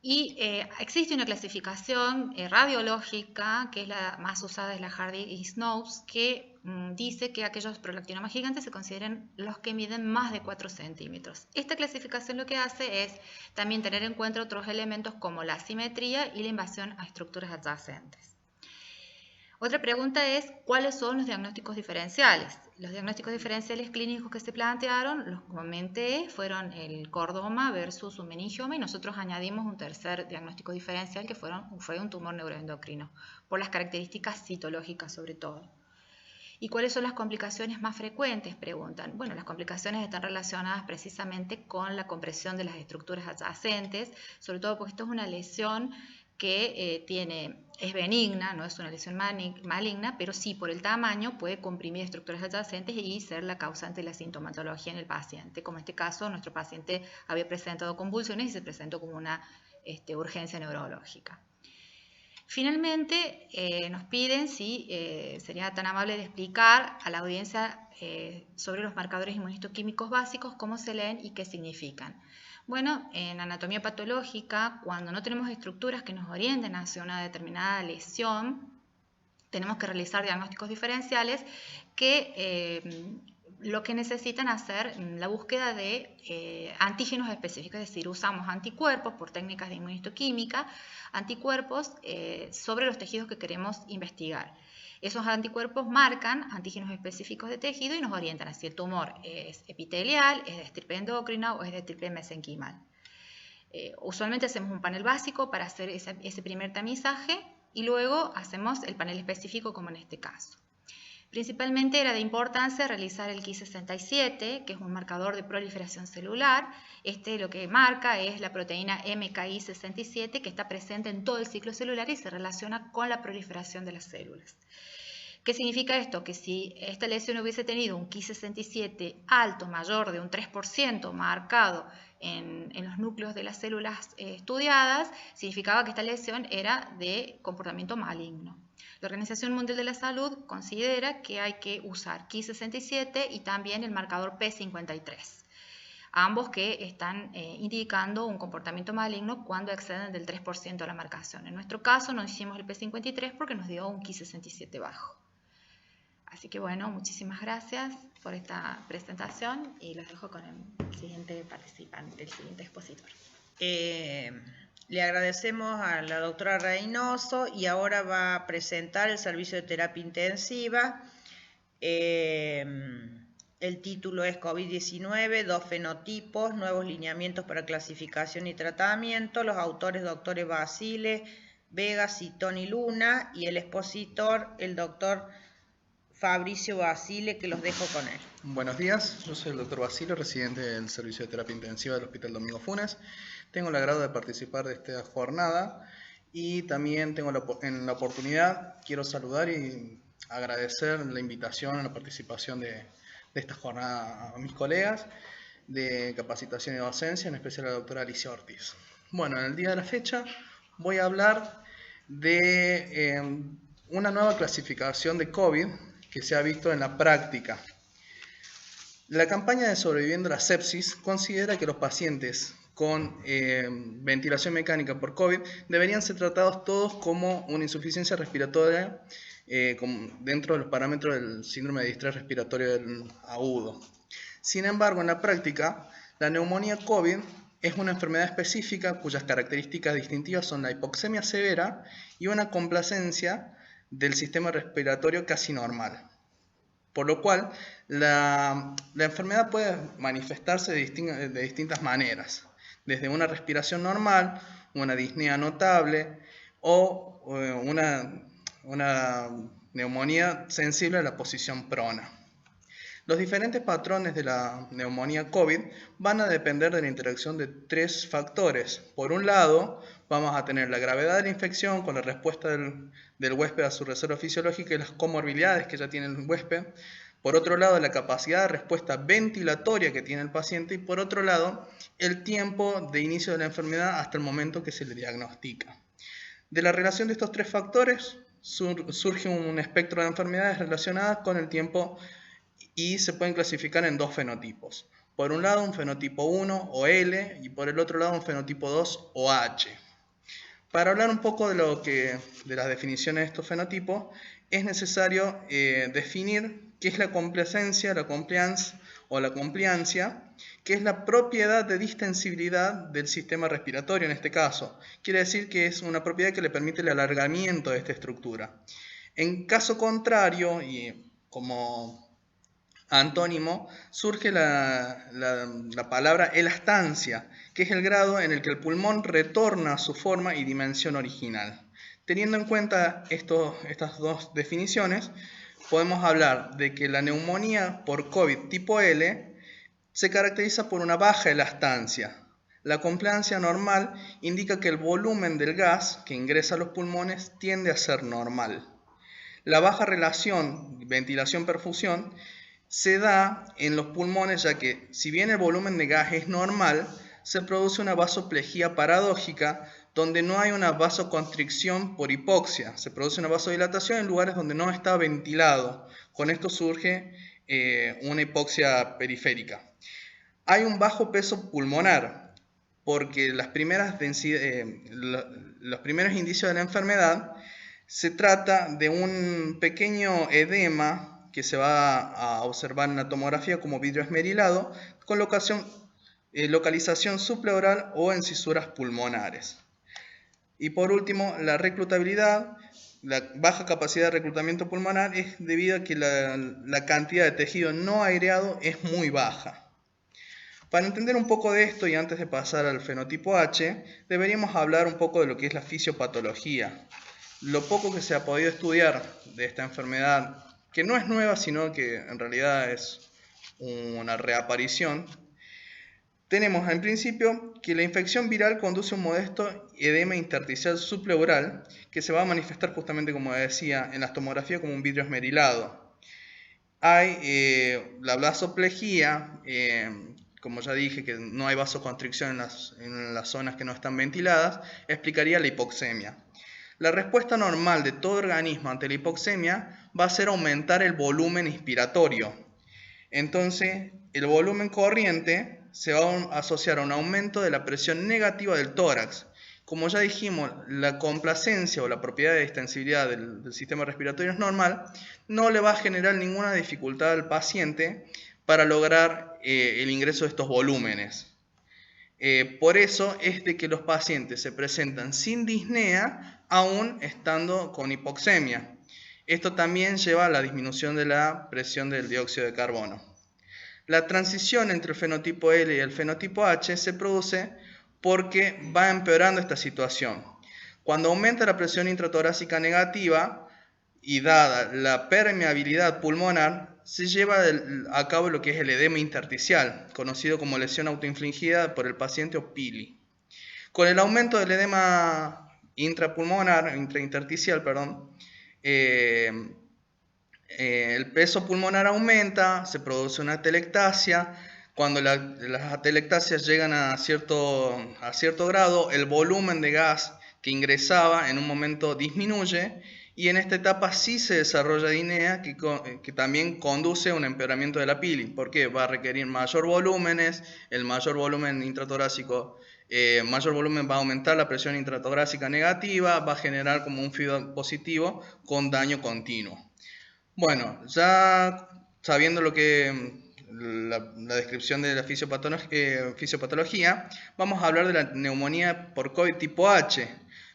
[SPEAKER 9] Y existe una clasificación radiológica, que es la más usada, es la Hardy y Snopes, que dice que aquellos prolactinomas gigantes se consideran los que miden más de 4 centímetros. Esta clasificación lo que hace es también tener en cuenta otros elementos como la asimetría y la invasión a estructuras adyacentes. Otra pregunta es: ¿cuáles son los diagnósticos diferenciales? Los diagnósticos diferenciales clínicos que se plantearon, los comenté, fueron el cordoma versus un meningioma, y nosotros añadimos un tercer diagnóstico diferencial que fue un tumor neuroendocrino, por las características citológicas sobre todo. ¿Y cuáles son las complicaciones más frecuentes?, preguntan. Bueno, las complicaciones están relacionadas precisamente con la compresión de las estructuras adyacentes, sobre todo porque esto es una lesión que es benigna, no es una lesión maligna, pero sí por el tamaño puede comprimir estructuras adyacentes y ser la causante de la sintomatología en el paciente. Como en este caso, nuestro paciente había presentado convulsiones y se presentó como una urgencia neurológica. Finalmente, nos piden si sería tan amable de explicar a la audiencia sobre los marcadores inmunistoquímicos básicos, cómo se leen y qué significan. Bueno, en anatomía patológica, cuando no tenemos estructuras que nos orienten hacia una determinada lesión, tenemos que realizar diagnósticos diferenciales que lo que necesitan hacer la búsqueda de antígenos específicos, es decir, usamos anticuerpos por técnicas de inmunistoquímica, anticuerpos sobre los tejidos que queremos investigar. Esos anticuerpos marcan antígenos específicos de tejido y nos orientan a si el tumor es epitelial, es de estirpe endocrina o es de estirpe mesenquimal. Usualmente hacemos un panel básico para hacer ese primer tamizaje y luego hacemos el panel específico como en este caso. Principalmente era de importancia realizar el Ki67, que es un marcador de proliferación celular. Lo que marca es la proteína MKI67, que está presente en todo el ciclo celular y se relaciona con la proliferación de las células. ¿Qué significa esto? Que si esta lesión hubiese tenido un Ki67 alto, mayor de un 3% marcado en los núcleos de las células estudiadas, significaba que esta lesión era de comportamiento maligno. La Organización Mundial de la Salud considera que hay que usar Ki67 y también el marcador P53, ambos que están indicando un comportamiento maligno cuando exceden del 3% de la marcación. En nuestro caso no hicimos el P53 porque nos dio un Ki67 bajo. Así que bueno, muchísimas gracias por esta presentación y los dejo con el siguiente participante, el siguiente expositor.
[SPEAKER 4] Le agradecemos a la doctora Reynoso y ahora va a presentar el servicio de terapia intensiva. El título es COVID-19, dos fenotipos, nuevos lineamientos para clasificación y tratamiento. Los autores, doctores Basile, Vegas y Tony Luna, y el expositor, el doctor Fabricio Basile, que los dejo con él.
[SPEAKER 1] Buenos días, yo soy el doctor Basile, residente del servicio de terapia intensiva del Hospital Domingo Funes. Tengo el agrado de participar de esta jornada y también tengo la oportunidad, quiero saludar y agradecer la invitación a la participación de esta jornada a mis colegas de capacitación y docencia, en especial a la doctora Alicia Ortiz. Bueno, en el día de la fecha voy a hablar de una nueva clasificación de COVID que se ha visto en la práctica. La campaña de Sobreviviendo la Sepsis considera que los pacientes con ventilación mecánica por COVID deberían ser tratados todos como una insuficiencia respiratoria dentro de los parámetros del síndrome de distrés respiratorio agudo. Sin embargo, en la práctica, la neumonía COVID es una enfermedad específica cuyas características distintivas son la hipoxemia severa y una complacencia del sistema respiratorio casi normal. Por lo cual, la enfermedad puede manifestarse de distintas maneras, desde una respiración normal, una disnea notable o una neumonía sensible a la posición prona. Los diferentes patrones de la neumonía COVID van a depender de la interacción de tres factores. Por un lado, vamos a tener la gravedad de la infección con la respuesta del huésped a su reserva fisiológica y las comorbilidades que ya tiene el huésped. Por otro lado, la capacidad de respuesta ventilatoria que tiene el paciente. Y por otro lado, el tiempo de inicio de la enfermedad hasta el momento que se le diagnostica. De la relación de estos tres factores surge un espectro de enfermedades relacionadas con el tiempo y se pueden clasificar en dos fenotipos. Por un lado, un fenotipo 1 o L y por el otro lado, un fenotipo 2 o H. Para hablar un poco de las definiciones de estos fenotipos, es necesario definir qué es la complacencia, la compliance o la compliancia, que es la propiedad de distensibilidad del sistema respiratorio en este caso. Quiere decir que es una propiedad que le permite el alargamiento de esta estructura. En caso contrario, y como antónimo, surge la palabra elastancia, que es el grado en el que el pulmón retorna a su forma y dimensión original. Teniendo en cuenta estas dos definiciones, podemos hablar de que la neumonía por COVID tipo L se caracteriza por una baja elastancia. La complacencia normal indica que el volumen del gas que ingresa a los pulmones tiende a ser normal. La baja relación ventilación-perfusión se da en los pulmones, ya que si bien el volumen de gas es normal, se produce una vasoplejía paradójica donde no hay una vasoconstricción por hipoxia. Se produce una vasodilatación en lugares donde no está ventilado. Con esto surge una hipoxia periférica. Hay un bajo peso pulmonar, porque los primeros indicios de la enfermedad se trata de un pequeño edema que se va a observar en la tomografía como vidrio esmerilado, con localización subpleural o en cisuras pulmonares. Y por último, la reclutabilidad. La baja capacidad de reclutamiento pulmonar es debido a que la cantidad de tejido no aireado es muy baja. Para entender un poco de esto y antes de pasar al fenotipo H, deberíamos hablar un poco de lo que es la fisiopatología. Lo poco que se ha podido estudiar de esta enfermedad, que no es nueva, sino que en realidad es una reaparición, tenemos en principio que la infección viral conduce a un modesto edema intersticial subpleural que se va a manifestar justamente, como decía, en la tomografía como un vidrio esmerilado. Hay la vasoplejía, como ya dije, que no hay vasoconstricción en las zonas que no están ventiladas, explicaría la hipoxemia. La respuesta normal de todo organismo ante la hipoxemia va a ser aumentar el volumen inspiratorio. Entonces, el volumen corriente se va a asociar a un aumento de la presión negativa del tórax. Como ya dijimos, la complacencia o la propiedad de extensibilidad del sistema respiratorio es normal, no le va a generar ninguna dificultad al paciente para lograr el ingreso de estos volúmenes. Por eso es de que los pacientes se presentan sin disnea aún estando con hipoxemia. Esto también lleva a la disminución de la presión del dióxido de carbono. La transición entre el fenotipo L y el fenotipo H se produce porque va empeorando esta situación. Cuando aumenta la presión intratorácica negativa y dada la permeabilidad pulmonar, se lleva a cabo lo que es el edema intersticial, conocido como lesión autoinfligida por el paciente o PILI. Con el aumento del edema intraintersticial, el peso pulmonar aumenta, se produce una atelectasia. Cuando las atelectasias llegan a cierto grado, el volumen de gas que ingresaba en un momento disminuye y en esta etapa sí se desarrolla disnea que también conduce a un empeoramiento de la PILI, porque va a requerir mayor volúmenes, el mayor volumen intratorácico, mayor volumen va a aumentar la presión intratorácica negativa, va a generar como un feedback positivo con daño continuo. Bueno, ya sabiendo lo que la descripción de la fisiopatología, vamos a hablar de la neumonía por COVID tipo H,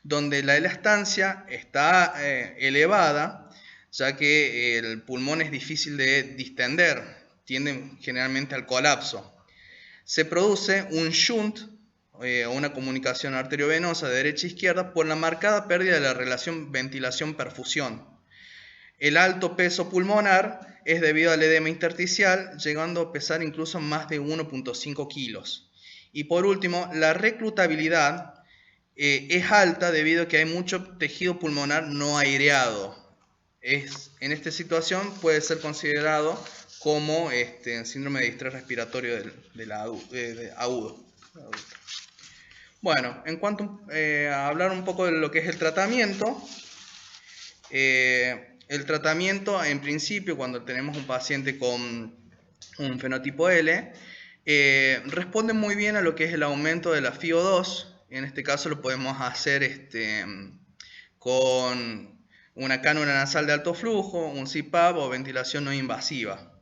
[SPEAKER 1] donde la elastancia está elevada, ya que el pulmón es difícil de distender, tiende generalmente al colapso. Se produce un shunt, una comunicación arteriovenosa de derecha a izquierda, por la marcada pérdida de la relación ventilación-perfusión. El alto peso pulmonar es debido al edema intersticial, llegando a pesar incluso más de 1.5 kilos. Y por último, la reclutabilidad es alta debido a que hay mucho tejido pulmonar no aireado. En esta situación puede ser considerado como síndrome de distrés respiratorio agudo. Bueno, en cuanto a hablar un poco de lo que es el tratamiento, el tratamiento, en principio, cuando tenemos un paciente con un fenotipo L, responde muy bien a lo que es el aumento de la FiO2. En este caso lo podemos hacer con una cánula nasal de alto flujo, un CPAP o ventilación no invasiva.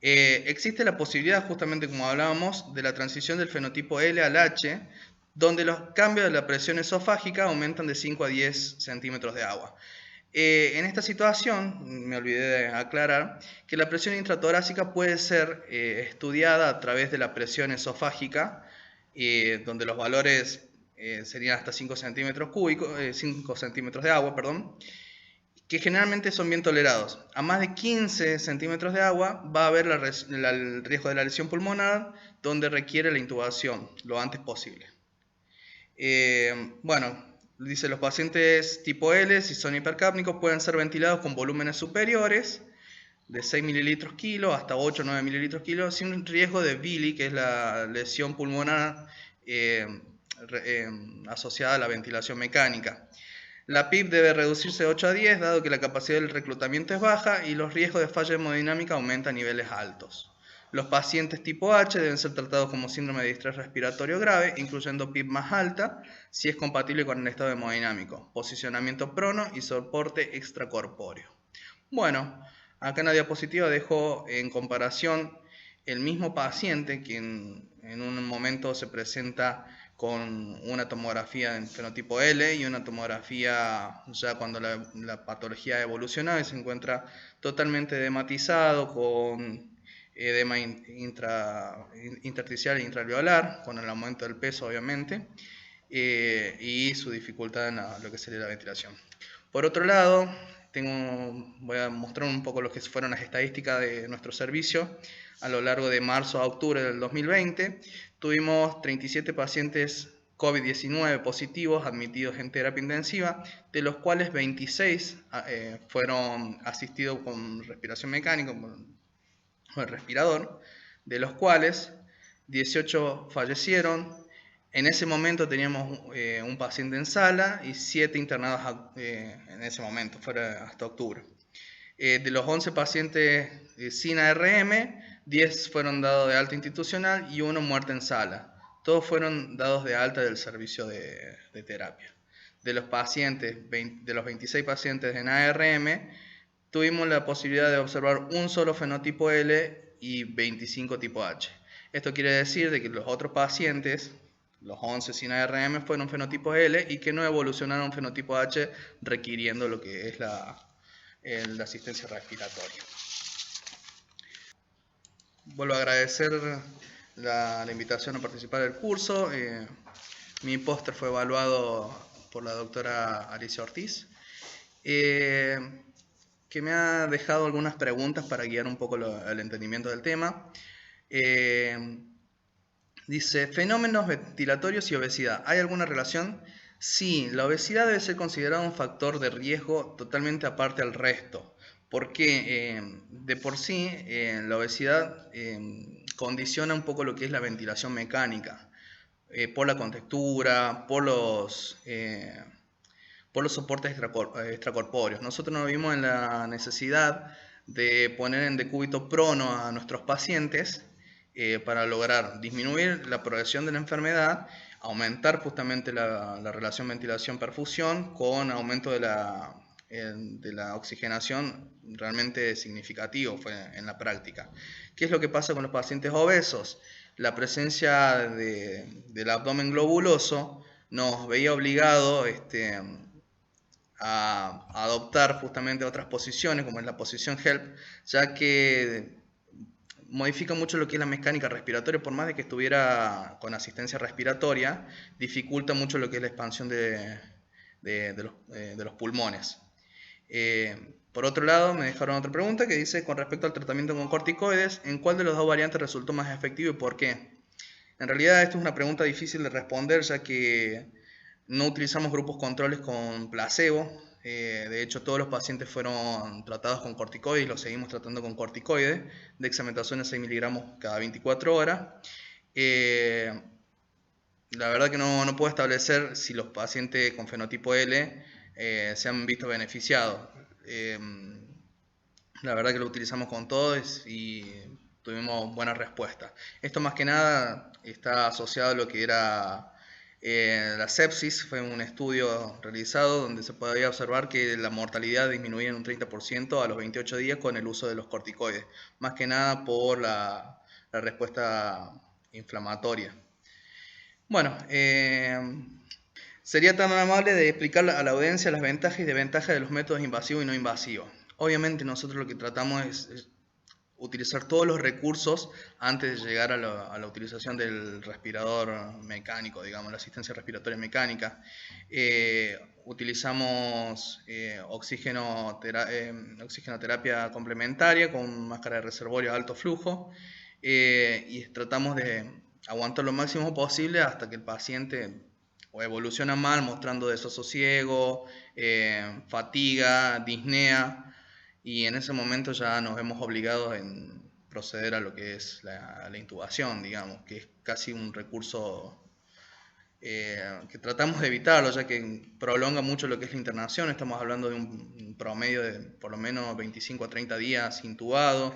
[SPEAKER 1] Existe la posibilidad, justamente como hablábamos, de la transición del fenotipo L al H, donde los cambios de la presión esofágica aumentan de 5 a 10 centímetros de agua. En esta situación, me olvidé de aclarar que la presión intratorácica puede ser estudiada a través de la presión esofágica, donde los valores serían hasta 5 centímetros de agua, que generalmente son bien tolerados. A más de 15 centímetros de agua va a haber el riesgo de la lesión pulmonar, donde requiere la intubación lo antes posible. Bueno, dice los pacientes tipo L, si son hipercápnicos, pueden ser ventilados con volúmenes superiores, de 6 mililitros kilo hasta 8 o 9 mililitros kilo, sin riesgo de BILI, que es la lesión pulmonar asociada a la ventilación mecánica. La PIP debe reducirse de 8 a 10, dado que la capacidad del reclutamiento es baja y los riesgos de falla hemodinámica aumentan a niveles altos. Los pacientes tipo H deben ser tratados como síndrome de distrés respiratorio grave, incluyendo PIP más alta, si es compatible con el estado hemodinámico, posicionamiento prono y soporte extracorpóreo. Bueno, acá en la diapositiva dejo en comparación el mismo paciente que en un momento se presenta con una tomografía en fenotipo L y una tomografía ya cuando la patología ha evolucionado y se encuentra totalmente edematizado con edema intersticial e intraalveolar, con el aumento del peso obviamente, y su dificultad en lo que sería la ventilación. Por otro lado, voy a mostrar un poco lo que fueron las estadísticas de nuestro servicio. A lo largo de marzo a octubre del 2020, tuvimos 37 pacientes COVID-19 positivos admitidos en terapia intensiva, de los cuales 26 fueron asistidos con respiración mecánica, con el respirador, de los cuales 18 fallecieron. En ese momento teníamos un paciente en sala y 7 internados en ese momento, fuera hasta octubre. De los 11 pacientes sin ARM, 10 fueron dados de alta institucional y 1 muerte en sala. Todos fueron dados de alta del servicio de terapia. De los 26 pacientes en ARM, tuvimos la posibilidad de observar un solo fenotipo L y 25 tipo H. Esto quiere decir de que los otros pacientes, los 11 sin ARM, fueron fenotipos L y que no evolucionaron fenotipo H, requiriendo lo que es la asistencia respiratoria. Vuelvo a agradecer la invitación a participar del curso. Mi póster fue evaluado por la doctora Alicia Ortiz, que me ha dejado algunas preguntas para guiar un poco el entendimiento del tema. Dice, fenómenos ventilatorios y obesidad. ¿Hay alguna relación? Sí, la obesidad debe ser considerada un factor de riesgo totalmente aparte al resto, porque de por sí la obesidad condiciona un poco lo que es la ventilación mecánica, por la contextura, por los soportes extracorpóreos. Nosotros nos vimos en la necesidad de poner en decúbito prono a nuestros pacientes para lograr disminuir la progresión de la enfermedad, aumentar justamente la relación ventilación-perfusión con aumento de la oxigenación realmente significativo fue en la práctica. ¿Qué es lo que pasa con los pacientes obesos? La presencia del abdomen globuloso nos veía obligado a adoptar justamente otras posiciones, como es la posición HELP, ya que modifica mucho lo que es la mecánica respiratoria, por más de que estuviera con asistencia respiratoria, dificulta mucho lo que es la expansión de los pulmones. Por otro lado, me dejaron otra pregunta que dice, con respecto al tratamiento con corticoides, ¿en cuál de los dos variantes resultó más efectivo y por qué? En realidad, esto es una pregunta difícil de responder, ya que no utilizamos grupos controles con placebo. De hecho, todos los pacientes fueron tratados con corticoides y los seguimos tratando con corticoides, dexametasona 6 miligramos cada 24 horas. La verdad que no puedo establecer si los pacientes con fenotipo L se han visto beneficiados. La verdad que lo utilizamos con todos y tuvimos buena respuesta. Esto más que nada está asociado a lo que era la sepsis. Fue un estudio realizado donde se podía observar que la mortalidad disminuía en un 30% a los 28 días con el uso de los corticoides, más que nada por la respuesta inflamatoria. Bueno, sería tan amable de explicar a la audiencia las ventajas y desventajas de los métodos invasivos y no invasivos. Obviamente nosotros lo que tratamos es utilizar todos los recursos antes de llegar a la utilización del respirador mecánico, digamos, la asistencia respiratoria mecánica. Utilizamos oxigenoterapia complementaria con máscara de reservorio a alto flujo y tratamos de aguantar lo máximo posible hasta que el paciente o evoluciona mal, mostrando desasosiego, fatiga, disnea, y en ese momento ya nos vemos obligados en proceder a lo que es la intubación, digamos, que es casi un recurso que tratamos de evitarlo, ya que prolonga mucho lo que es la internación. Estamos hablando de un promedio de por lo menos 25 a 30 días intubado,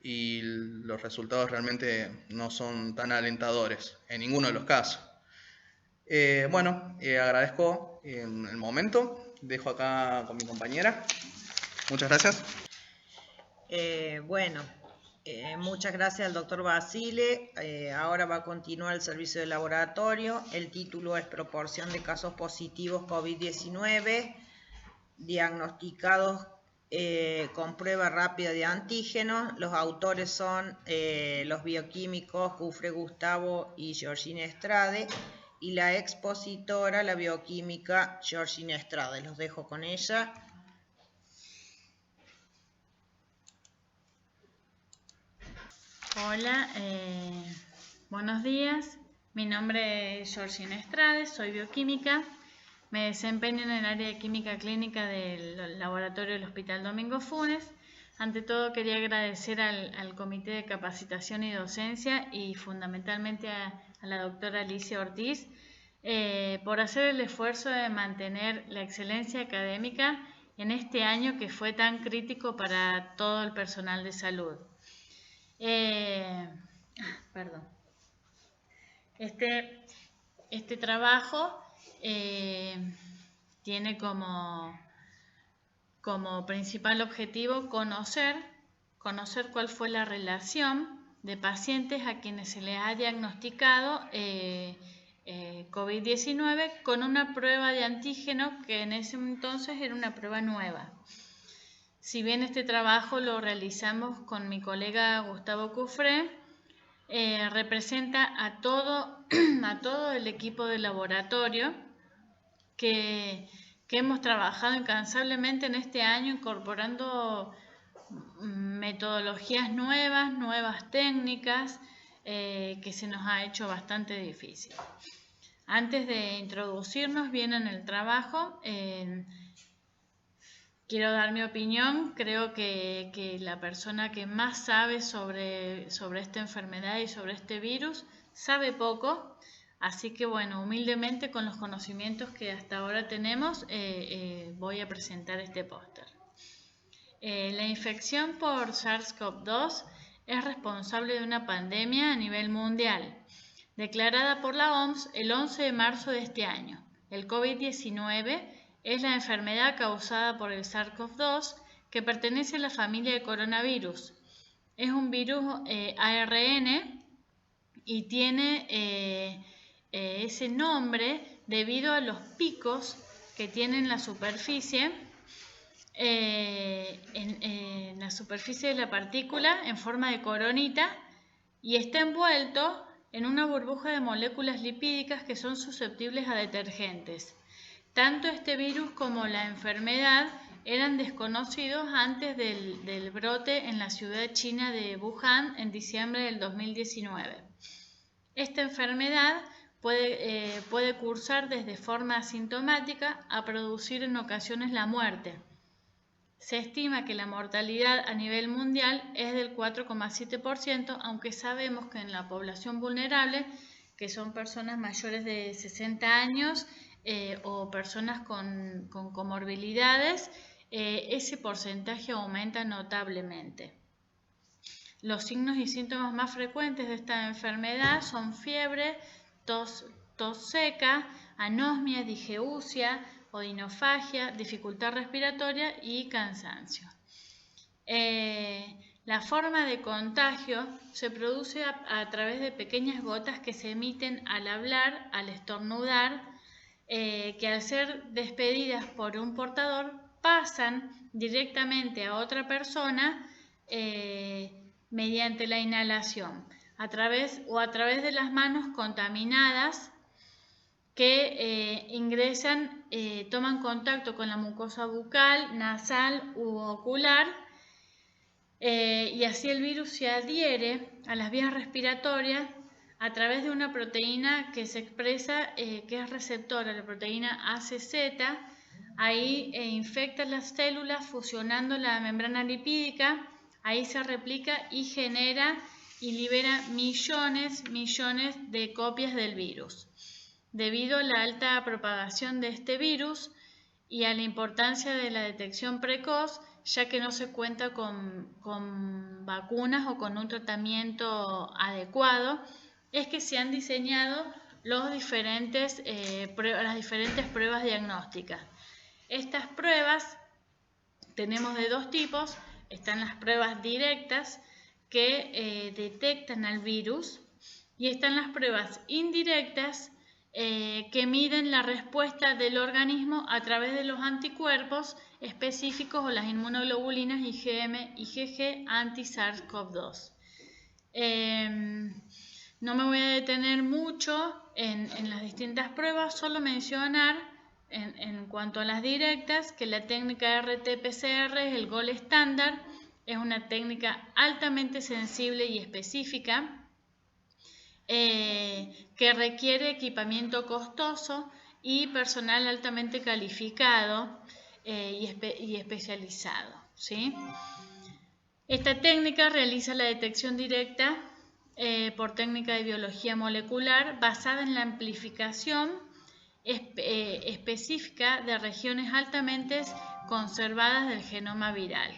[SPEAKER 1] y los resultados realmente no son tan alentadores en ninguno de los casos. Agradezco el momento, dejo acá con mi compañera. Muchas gracias.
[SPEAKER 4] Muchas gracias al doctor Basile. Ahora va a continuar el servicio de laboratorio. El título es Proporción de casos positivos COVID-19 diagnosticados con prueba rápida de antígenos. Los autores son los bioquímicos Cufré Gustavo y Georgina Estrade, y la expositora, la bioquímica Georgina Estrade. Los dejo con ella.
[SPEAKER 10] Hola, buenos días. Mi nombre es Georgina Estrade, soy bioquímica. Me desempeño en el área de química clínica del laboratorio del Hospital Domingo Funes. Ante todo, quería agradecer al Comité de Capacitación y Docencia y fundamentalmente a la doctora Alicia Ortiz por hacer el esfuerzo de mantener la excelencia académica en este año que fue tan crítico para todo el personal de salud. Este trabajo tiene como principal objetivo conocer cuál fue la relación de pacientes a quienes se les ha diagnosticado COVID-19 con una prueba de antígeno que en ese entonces era una prueba nueva. Si bien este trabajo lo realizamos con mi colega Gustavo Cufré, representa a todo el equipo de laboratorio que hemos trabajado incansablemente en este año incorporando metodologías nuevas técnicas que se nos ha hecho bastante difícil. Antes de introducirnos bien en el trabajo, quiero dar mi opinión. Creo que la persona que más sabe sobre esta enfermedad y sobre este virus sabe poco, así que bueno, humildemente con los conocimientos que hasta ahora tenemos voy a presentar este póster. La infección por SARS-CoV-2 es responsable de una pandemia a nivel mundial, declarada por la OMS el 11 de marzo de este año. El COVID-19 es la enfermedad causada por el SARS-CoV-2 que pertenece a la familia de coronavirus. Es un virus ARN y tiene ese nombre debido a los picos que tiene en la superficie, en la superficie de la partícula en forma de coronita, y está envuelto en una burbuja de moléculas lipídicas que son susceptibles a detergentes. Tanto este virus como la enfermedad eran desconocidos antes del brote en la ciudad china de Wuhan en diciembre del 2019. Esta enfermedad puede cursar desde forma asintomática a producir en ocasiones la muerte. Se estima que la mortalidad a nivel mundial es del 4,7%, aunque sabemos que en la población vulnerable, que son personas mayores de 60 años o personas con comorbilidades, ese porcentaje aumenta notablemente. Los signos y síntomas más frecuentes de esta enfermedad son fiebre, tos seca, anosmia, digeusia, odinofagia, dificultad respiratoria y cansancio. La forma de contagio se produce a través de pequeñas gotas que se emiten al hablar, al estornudar, que al ser despedidas por un portador pasan directamente a otra persona mediante la inhalación, a través de las manos contaminadas que ingresan, toman contacto con la mucosa bucal, nasal u ocular, y así el virus se adhiere a las vías respiratorias a través de una proteína que se expresa, que es receptora, la proteína ACZ. Ahí infecta las células fusionando la membrana lipídica, ahí se replica y genera y libera millones de copias del virus. Debido a la alta propagación de este virus y a la importancia de la detección precoz, ya que no se cuenta con vacunas o con un tratamiento adecuado, es que se han diseñado las diferentes pruebas diagnósticas. Estas pruebas tenemos de dos tipos. Están las pruebas directas que detectan al virus, y están las pruebas indirectas que miden la respuesta del organismo a través de los anticuerpos específicos o las inmunoglobulinas IgM, IgG anti-SARS-CoV-2. No me voy a detener mucho en las distintas pruebas, solo mencionar en cuanto a las directas que la técnica RT-PCR es el gold estándar, es una técnica altamente sensible y específica, que requiere equipamiento costoso y personal altamente calificado y especializado, ¿sí? Esta técnica realiza la detección directa por técnica de biología molecular basada en la amplificación específica de regiones altamente conservadas del genoma viral.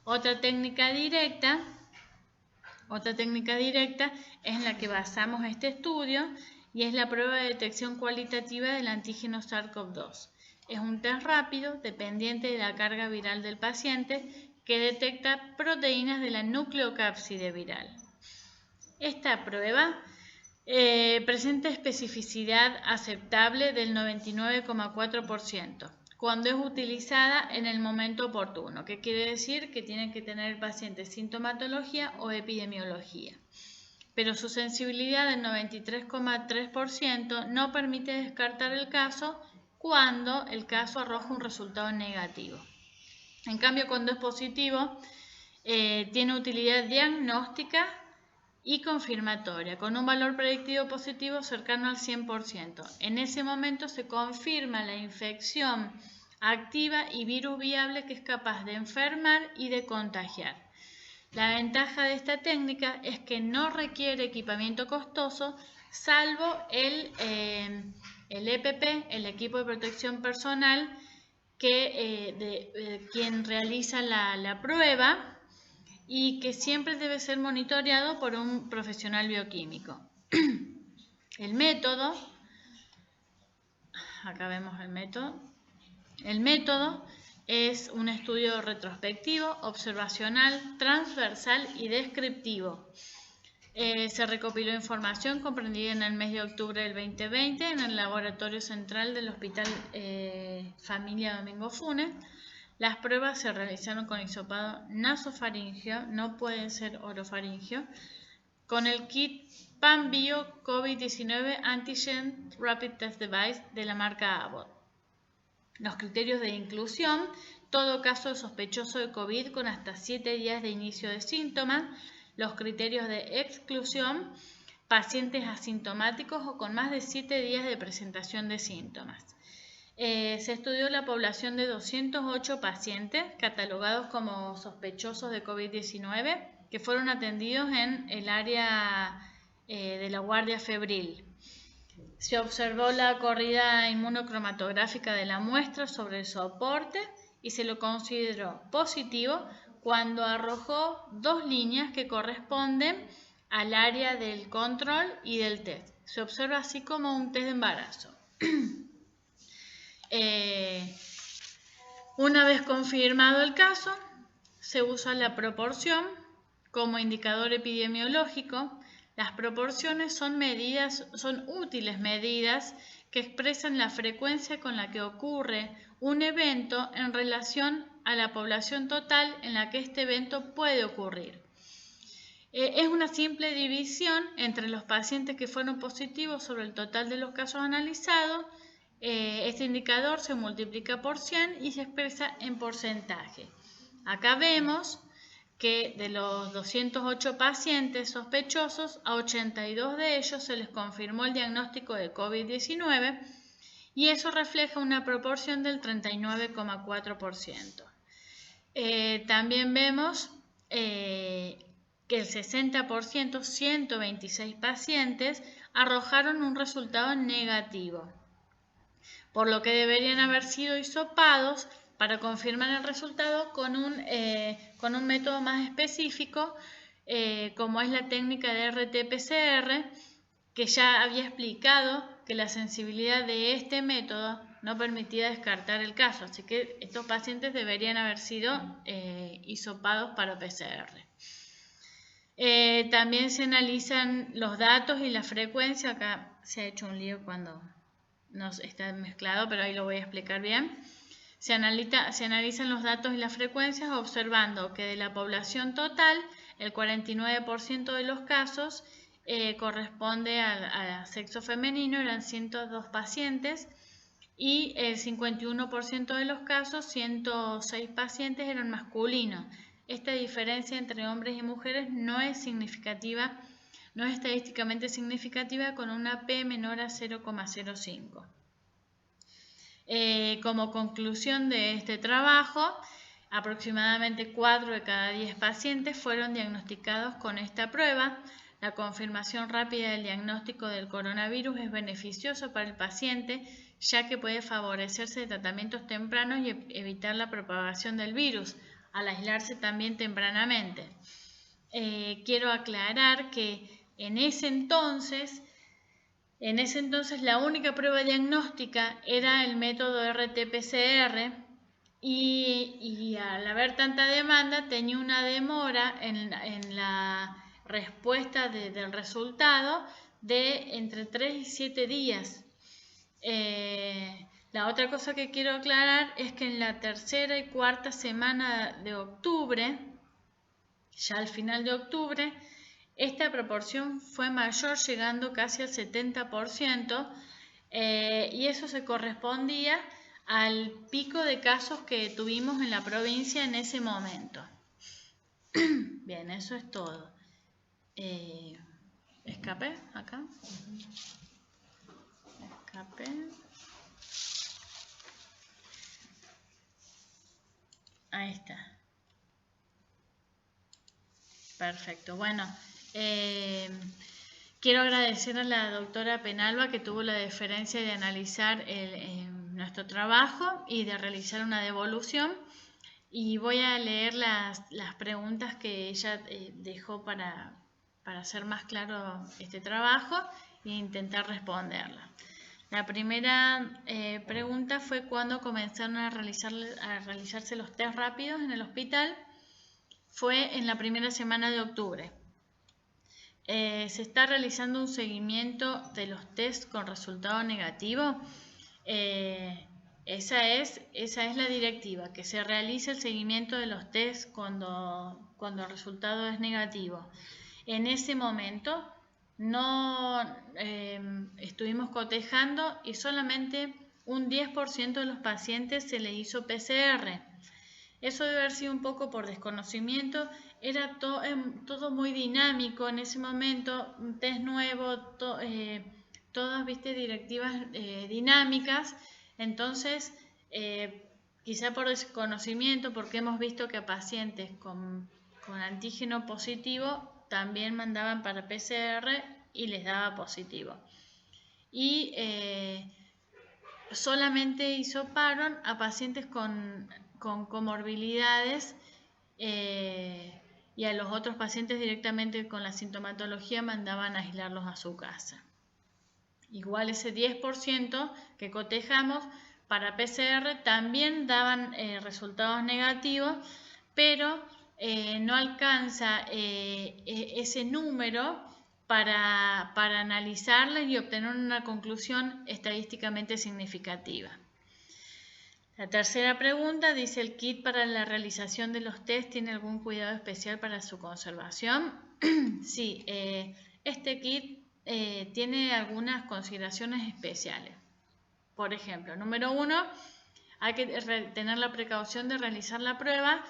[SPEAKER 10] Otra técnica directa es en la que basamos este estudio, y es la prueba de detección cualitativa del antígeno SARS-CoV-2. Es un test rápido dependiente de la carga viral del paciente que detecta proteínas de la nucleocápside viral. Esta prueba presenta especificidad aceptable del 99,4%. cuando es utilizada en el momento oportuno. ¿Qué quiere decir? Que tiene que tener el paciente sintomatología o epidemiología. Pero su sensibilidad del 93,3% no permite descartar el caso cuando el caso arroja un resultado negativo. En cambio, cuando es positivo, tiene utilidad diagnóstica y confirmatoria, con un valor predictivo positivo cercano al 100%. En ese momento se confirma la infección activa y virus viable que es capaz de enfermar y de contagiar. La ventaja de esta técnica es que no requiere equipamiento costoso, salvo el EPP, el equipo de protección personal, quien realiza la prueba, y que siempre debe ser monitoreado por un profesional bioquímico. El método, acá vemos el método. El método es un estudio retrospectivo, observacional, transversal y descriptivo. Se recopiló información comprendida en el mes de octubre del 2020 en el Laboratorio Central del Hospital Familia Domingo Funes. Las pruebas se realizaron con hisopado nasofaringeo, no puede ser orofaringeo, con el kit PanBio COVID-19 Antigen Rapid Test Device de la marca Abbott. Los criterios de inclusión: todo caso sospechoso de COVID con hasta 7 días de inicio de síntomas. Los criterios de exclusión: pacientes asintomáticos o con más de 7 días de presentación de síntomas. Se estudió la población de 208 pacientes catalogados como sospechosos de COVID-19 que fueron atendidos en el área de la guardia febril. Se observó la corrida inmunocromatográfica de la muestra sobre el soporte y se lo consideró positivo cuando arrojó 2 líneas que corresponden al área del control y del test. Se observa así como un test de embarazo. Una vez confirmado el caso, se usa la proporción como indicador epidemiológico. Las proporciones son útiles medidas que expresan la frecuencia con la que ocurre un evento en relación a la población total en la que este evento puede ocurrir. Es una simple división entre los pacientes que fueron positivos sobre el total de los casos analizados. Este indicador se multiplica por 100 y se expresa en porcentaje. Acá vemos que de los 208 pacientes sospechosos, a 82 de ellos se les confirmó el diagnóstico de COVID-19 y eso refleja una proporción del 39,4%. También vemos que el 60%, 126 pacientes, arrojaron un resultado negativo, por lo que deberían haber sido hisopados para confirmar el resultado con un método más específico, como es la técnica de RT-PCR, que ya había explicado que la sensibilidad de este método no permitía descartar el caso, así que estos pacientes deberían haber sido hisopados para PCR. También se analizan los datos y la frecuencia. Acá se ha hecho un lío cuando no está mezclado, pero ahí lo voy a explicar bien. Se analizan los datos y las frecuencias observando que de la población total, el 49% de los casos corresponde al sexo femenino, eran 102 pacientes, y el 51% de los casos, 106 pacientes, eran masculinos. Esta diferencia entre hombres y mujeres no es significativa, no es estadísticamente significativa, con una P menor a 0,05. Como conclusión de este trabajo, aproximadamente 4 de cada 10 pacientes fueron diagnosticados con esta prueba. La confirmación rápida del diagnóstico del coronavirus es beneficioso para el paciente, ya que puede favorecerse de tratamientos tempranos y evitar la propagación del virus, al aislarse también tempranamente. Quiero aclarar que en ese entonces la única prueba diagnóstica era el método RT-PCR y al haber tanta demanda tenía una demora en la respuesta del resultado de entre 3 y 7 días. La otra cosa que quiero aclarar es que en la tercera y cuarta semana de octubre, ya al final de octubre, esta proporción fue mayor, llegando casi al 70%, y eso se correspondía al pico de casos que tuvimos en la provincia en ese momento. Bien, eso es todo. Escapé acá. Escapé. Ahí está. Perfecto. Bueno, quiero agradecer a la doctora Penalba, que tuvo la deferencia de analizar nuestro trabajo y de realizar una devolución. Y voy a leer las preguntas que ella dejó para hacer más claro este trabajo e intentar responderla. La primera pregunta fue cuándo comenzaron a realizarse los test rápidos en el hospital. Fue en la primera semana de octubre. Se está realizando un seguimiento de los test con resultado negativo. Esa es la directiva, que se realice el seguimiento de los test cuando el resultado es negativo. En ese momento no estuvimos cotejando y solamente un 10% de los pacientes se le hizo PCR. Eso debe haber sido un poco por desconocimiento. Era todo muy dinámico en ese momento, un test nuevo, todas directivas dinámicas. Entonces, quizá por desconocimiento, porque hemos visto que a pacientes con antígeno positivo también mandaban para PCR y les daba positivo. Y solamente hisoparon a pacientes con comorbilidades y a los otros pacientes directamente con la sintomatología mandaban a aislarlos a su casa. Igual ese 10% que cotejamos para PCR también daban resultados negativos, pero no alcanza ese número para analizarla y obtener una conclusión estadísticamente significativa. La tercera pregunta dice: ¿el kit para la realización de los test tiene algún cuidado especial para su conservación? Sí, este kit tiene algunas consideraciones especiales. Por ejemplo, número 1, hay que tener la precaución de realizar la prueba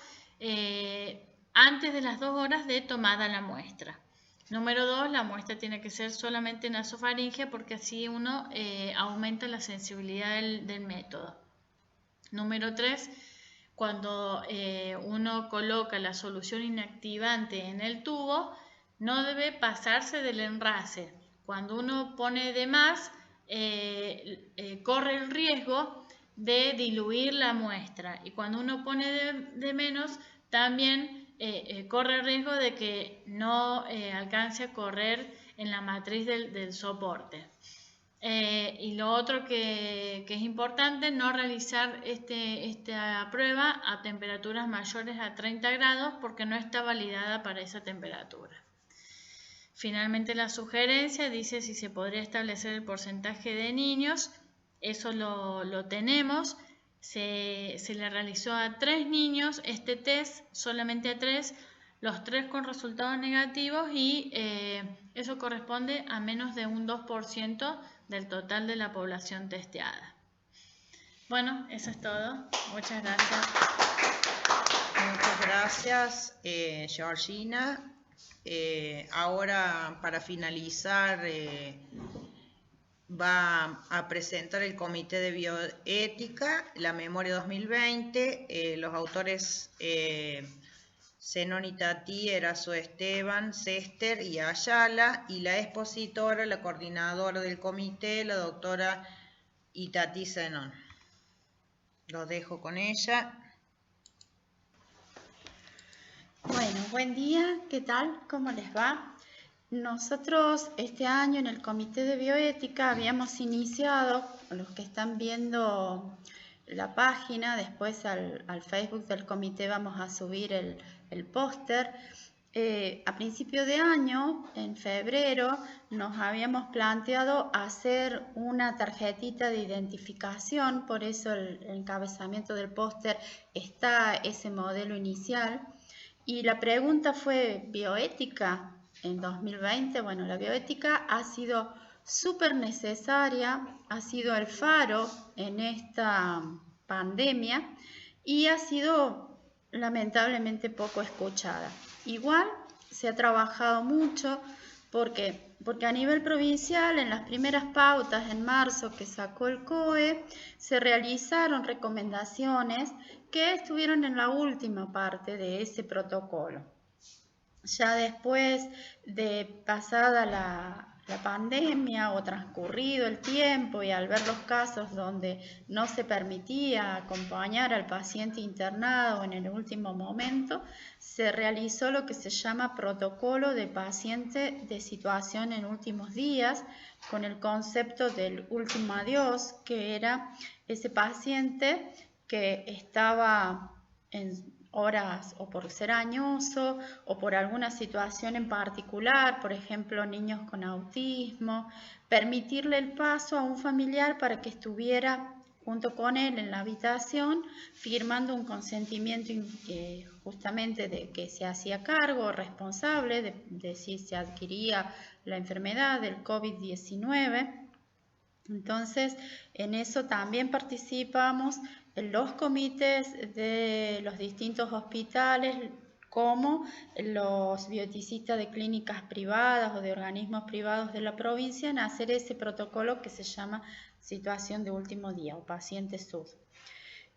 [SPEAKER 10] antes de las 2 horas de tomada la muestra. Número 2, la muestra tiene que ser solamente nasofaringea porque así uno aumenta la sensibilidad del método. Número 3, cuando uno coloca la solución inactivante en el tubo, no debe pasarse del enrase. Cuando uno pone de más, corre el riesgo de diluir la muestra, y cuando uno pone de menos, también corre el riesgo de que no alcance a correr en la matriz del soporte. Y lo otro que es importante, no realizar esta prueba a temperaturas mayores a 30 grados porque no está validada para esa temperatura. Finalmente, la sugerencia dice si se podría establecer el porcentaje de niños. Eso lo tenemos. Se le realizó a 3 niños este test, solamente a 3, los 3 con resultados negativos, y eso corresponde a menos de un 2% del total de la población testeada. Bueno, eso es todo. Muchas gracias.
[SPEAKER 4] Muchas gracias, Georgina. Ahora, para finalizar, va a presentar el Comité de Bioética la memoria 2020. Los autores Zenón Itatí, Erazo Esteban, Cester y Ayala, y la expositora, la coordinadora del comité, la doctora Itatí Zenón. Los dejo con ella.
[SPEAKER 11] Bueno, buen día, ¿qué tal? ¿Cómo les va? Nosotros este año en el Comité de Bioética habíamos iniciado, los que están viendo la página, después al Facebook del comité vamos a subir el póster. A principio de año, en febrero, nos habíamos planteado hacer una tarjetita de identificación, por eso el encabezamiento del póster está ese modelo inicial. Y la pregunta fue: ¿bioética en 2020? Bueno, la bioética ha sido súper necesaria, ha sido el faro en esta pandemia y ha sido lamentablemente poco escuchada. Igual se ha trabajado mucho porque a nivel provincial, en las primeras pautas en marzo que sacó el COE, se realizaron recomendaciones que estuvieron en la última parte de ese protocolo. Ya después de pasada la pandemia o transcurrido el tiempo, y al ver los casos donde no se permitía acompañar al paciente internado en el último momento, se realizó lo que se llama protocolo de paciente de situación en últimos días, con el concepto del último adiós, que era ese paciente que estaba en horas o por ser añoso o por alguna situación en particular, por ejemplo niños con autismo, permitirle el paso a un familiar para que estuviera junto con él en la habitación firmando un consentimiento justamente de que se hacía cargo responsable de si se adquiría la enfermedad del COVID-19. Entonces, en eso también participamos en los comités de los distintos hospitales, como los bioeticistas de clínicas privadas o de organismos privados de la provincia, en hacer ese protocolo que se llama situación de último día o paciente SUD.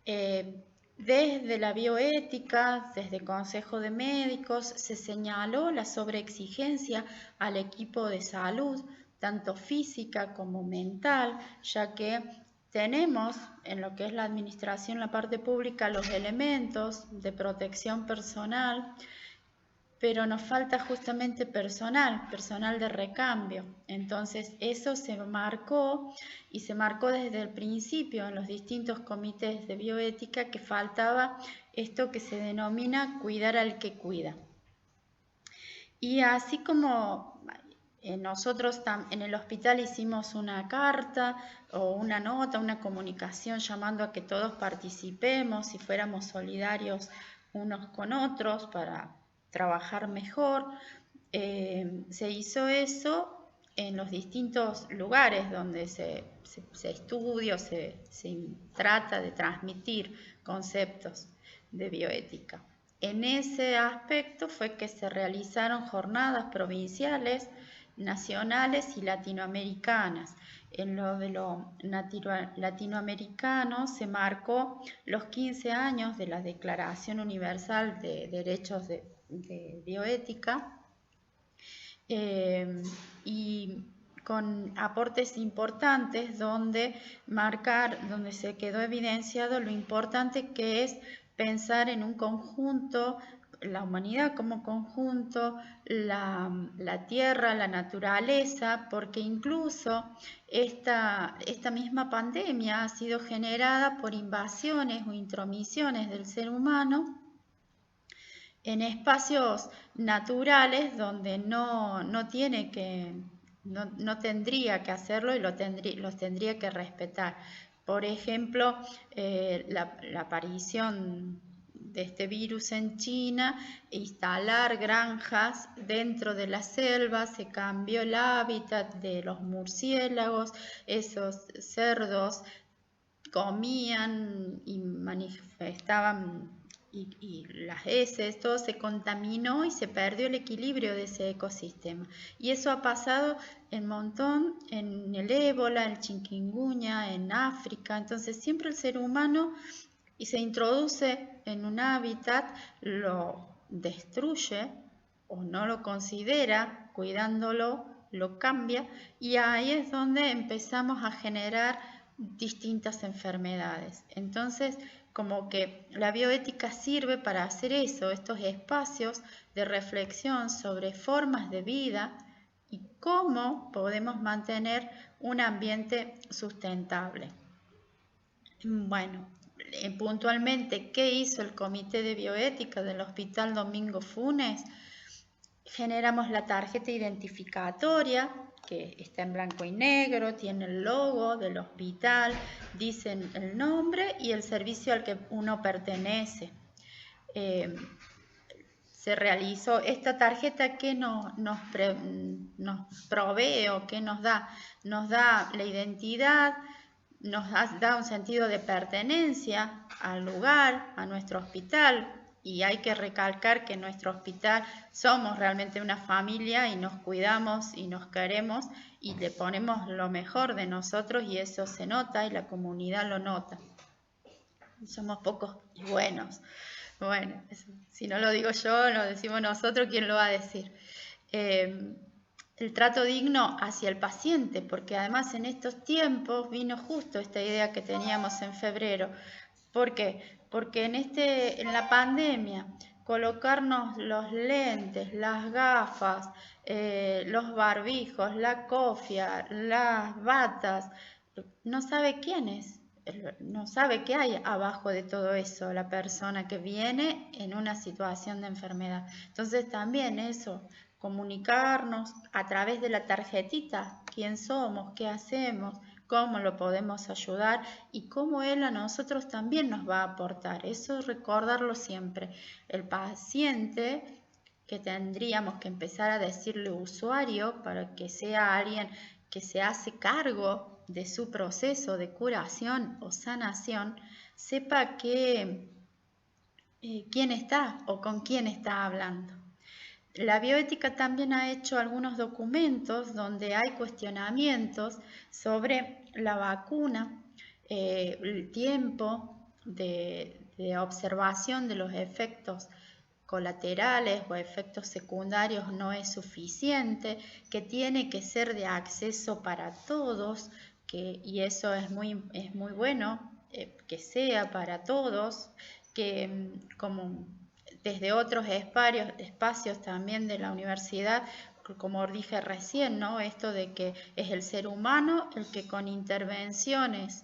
[SPEAKER 11] Desde la bioética, desde el Consejo de Médicos, se señaló la sobreexigencia al equipo de salud, tanto física como mental, ya que tenemos en lo que es la administración, la parte pública, los elementos de protección personal, pero nos falta justamente personal de recambio. Entonces eso se marcó, y se marcó desde el principio en los distintos comités de bioética, que faltaba esto que se denomina cuidar al que cuida. Y así como Nosotros en el hospital hicimos una carta o una nota, una comunicación llamando a que todos participemos y fuéramos solidarios unos con otros para trabajar mejor. Se hizo eso en los distintos lugares donde se estudia o se trata de transmitir conceptos de bioética. En ese aspecto fue que se realizaron jornadas provinciales, nacionales y latinoamericanas. En lo de lo latinoamericano se marcó los 15 años de la Declaración Universal de Derechos de Bioética, y con aportes importantes donde se quedó evidenciado lo importante que es pensar en un conjunto, la humanidad como conjunto, la tierra, la naturaleza, porque incluso esta misma pandemia ha sido generada por invasiones o intromisiones del ser humano en espacios naturales donde no tendría que hacerlo y los tendría que respetar. Por ejemplo, la aparición de este virus en China, instalar granjas dentro de la selva, se cambió el hábitat de los murciélagos, esos cerdos comían y manifestaban y las heces, todo se contaminó y se perdió el equilibrio de ese ecosistema. Y eso ha pasado un montón en el ébola, el chikungunya, en África. Entonces siempre el ser humano y se introduce en un hábitat, lo destruye o no lo considera, cuidándolo, lo cambia, y ahí es donde empezamos a generar distintas enfermedades. Entonces, como que la bioética sirve para hacer eso, estos espacios de reflexión sobre formas de vida y cómo podemos mantener un ambiente sustentable. Bueno, puntualmente, ¿qué hizo el Comité de Bioética del Hospital Domingo Funes? Generamos la tarjeta identificatoria, que está en blanco y negro, tiene el logo del hospital, dicen el nombre y el servicio al que uno pertenece. Se realizó esta tarjeta que nos provee o que nos da la identidad, nos da un sentido de pertenencia al lugar, a nuestro hospital. Y hay que recalcar que en nuestro hospital somos realmente una familia y nos cuidamos y nos queremos y le ponemos lo mejor de nosotros, y eso se nota y la comunidad lo nota. Somos pocos y buenos. Bueno, eso, si no lo digo yo, lo decimos nosotros, ¿quién lo va a decir? El trato digno hacia el paciente, porque además en estos tiempos vino justo esta idea que teníamos en febrero. ¿Por qué? Porque en la pandemia, colocarnos los lentes, las gafas, los barbijos, la cofia, las batas, no sabe quién es, no sabe qué hay abajo de todo eso, la persona que viene en una situación de enfermedad. Entonces también eso, comunicarnos a través de la tarjetita, quién somos, qué hacemos, cómo lo podemos ayudar y cómo él a nosotros también nos va a aportar. Eso recordarlo siempre. El paciente, que tendríamos que empezar a decirle usuario para que sea alguien que se hace cargo de su proceso de curación o sanación, sepa quién está o con quién está hablando. La bioética también ha hecho algunos documentos donde hay cuestionamientos sobre la vacuna, el tiempo de observación de los efectos colaterales o efectos secundarios no es suficiente, que tiene que ser de acceso para todos, y eso es muy bueno, que sea para todos, que como desde otros espacios también de la universidad, como dije recién, ¿no? Esto de que es el ser humano el que con intervenciones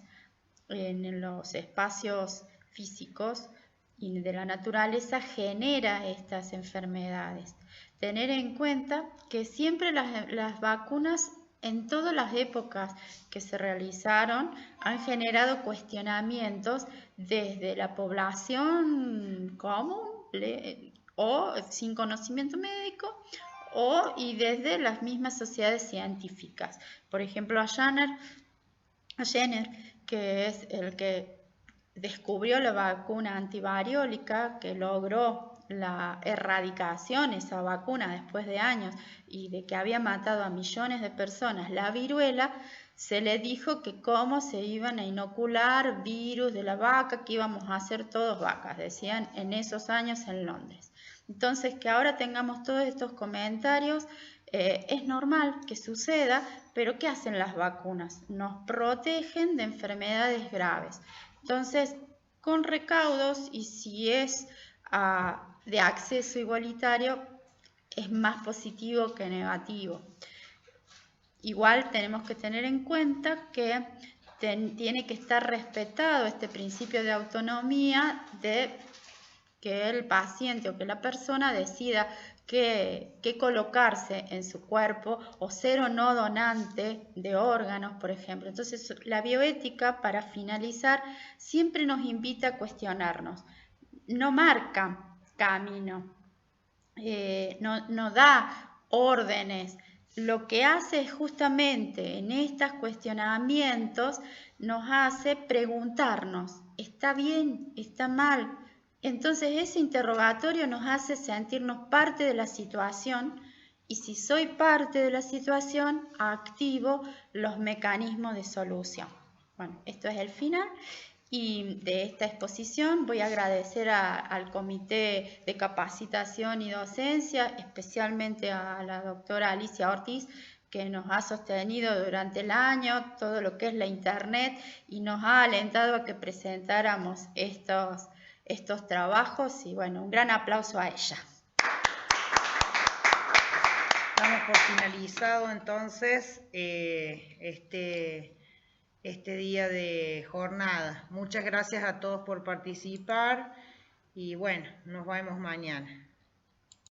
[SPEAKER 11] en los espacios físicos y de la naturaleza genera estas enfermedades. Tener en cuenta que siempre las vacunas en todas las épocas que se realizaron han generado cuestionamientos desde la población común o sin conocimiento médico y desde las mismas sociedades científicas. Por ejemplo, a Jenner, que es el que descubrió la vacuna antivariólica, que logró la erradicación, esa vacuna después de años y de que había matado a millones de personas la viruela, se le dijo que cómo se iban a inocular virus de la vaca, que íbamos a ser todos vacas, decían en esos años en Londres. Entonces, que ahora tengamos todos estos comentarios, es normal que suceda, pero ¿qué hacen las vacunas? Nos protegen de enfermedades graves. Entonces, con recaudos, y si es de acceso igualitario, es más positivo que negativo. Igual tenemos que tener en cuenta que tiene que estar respetado este principio de autonomía de que el paciente o que la persona decida qué colocarse en su cuerpo o ser o no donante de órganos, por ejemplo. Entonces, la bioética, para finalizar, siempre nos invita a cuestionarnos. No marca camino, no da órdenes. Lo que hace es justamente en estos cuestionamientos nos hace preguntarnos, ¿está bien? ¿Está mal? Entonces ese interrogatorio nos hace sentirnos parte de la situación y si soy parte de la situación, activo los mecanismos de solución. Bueno, esto es el final y de esta exposición voy a agradecer al Comité de Capacitación y Docencia, especialmente a la doctora Alicia Ortiz, que nos ha sostenido durante el año todo lo que es la internet y nos ha alentado a que presentáramos estos trabajos y bueno, un gran aplauso a ella.
[SPEAKER 4] Damos por finalizado entonces este día de jornada. Muchas gracias a todos por participar y bueno, nos vemos mañana.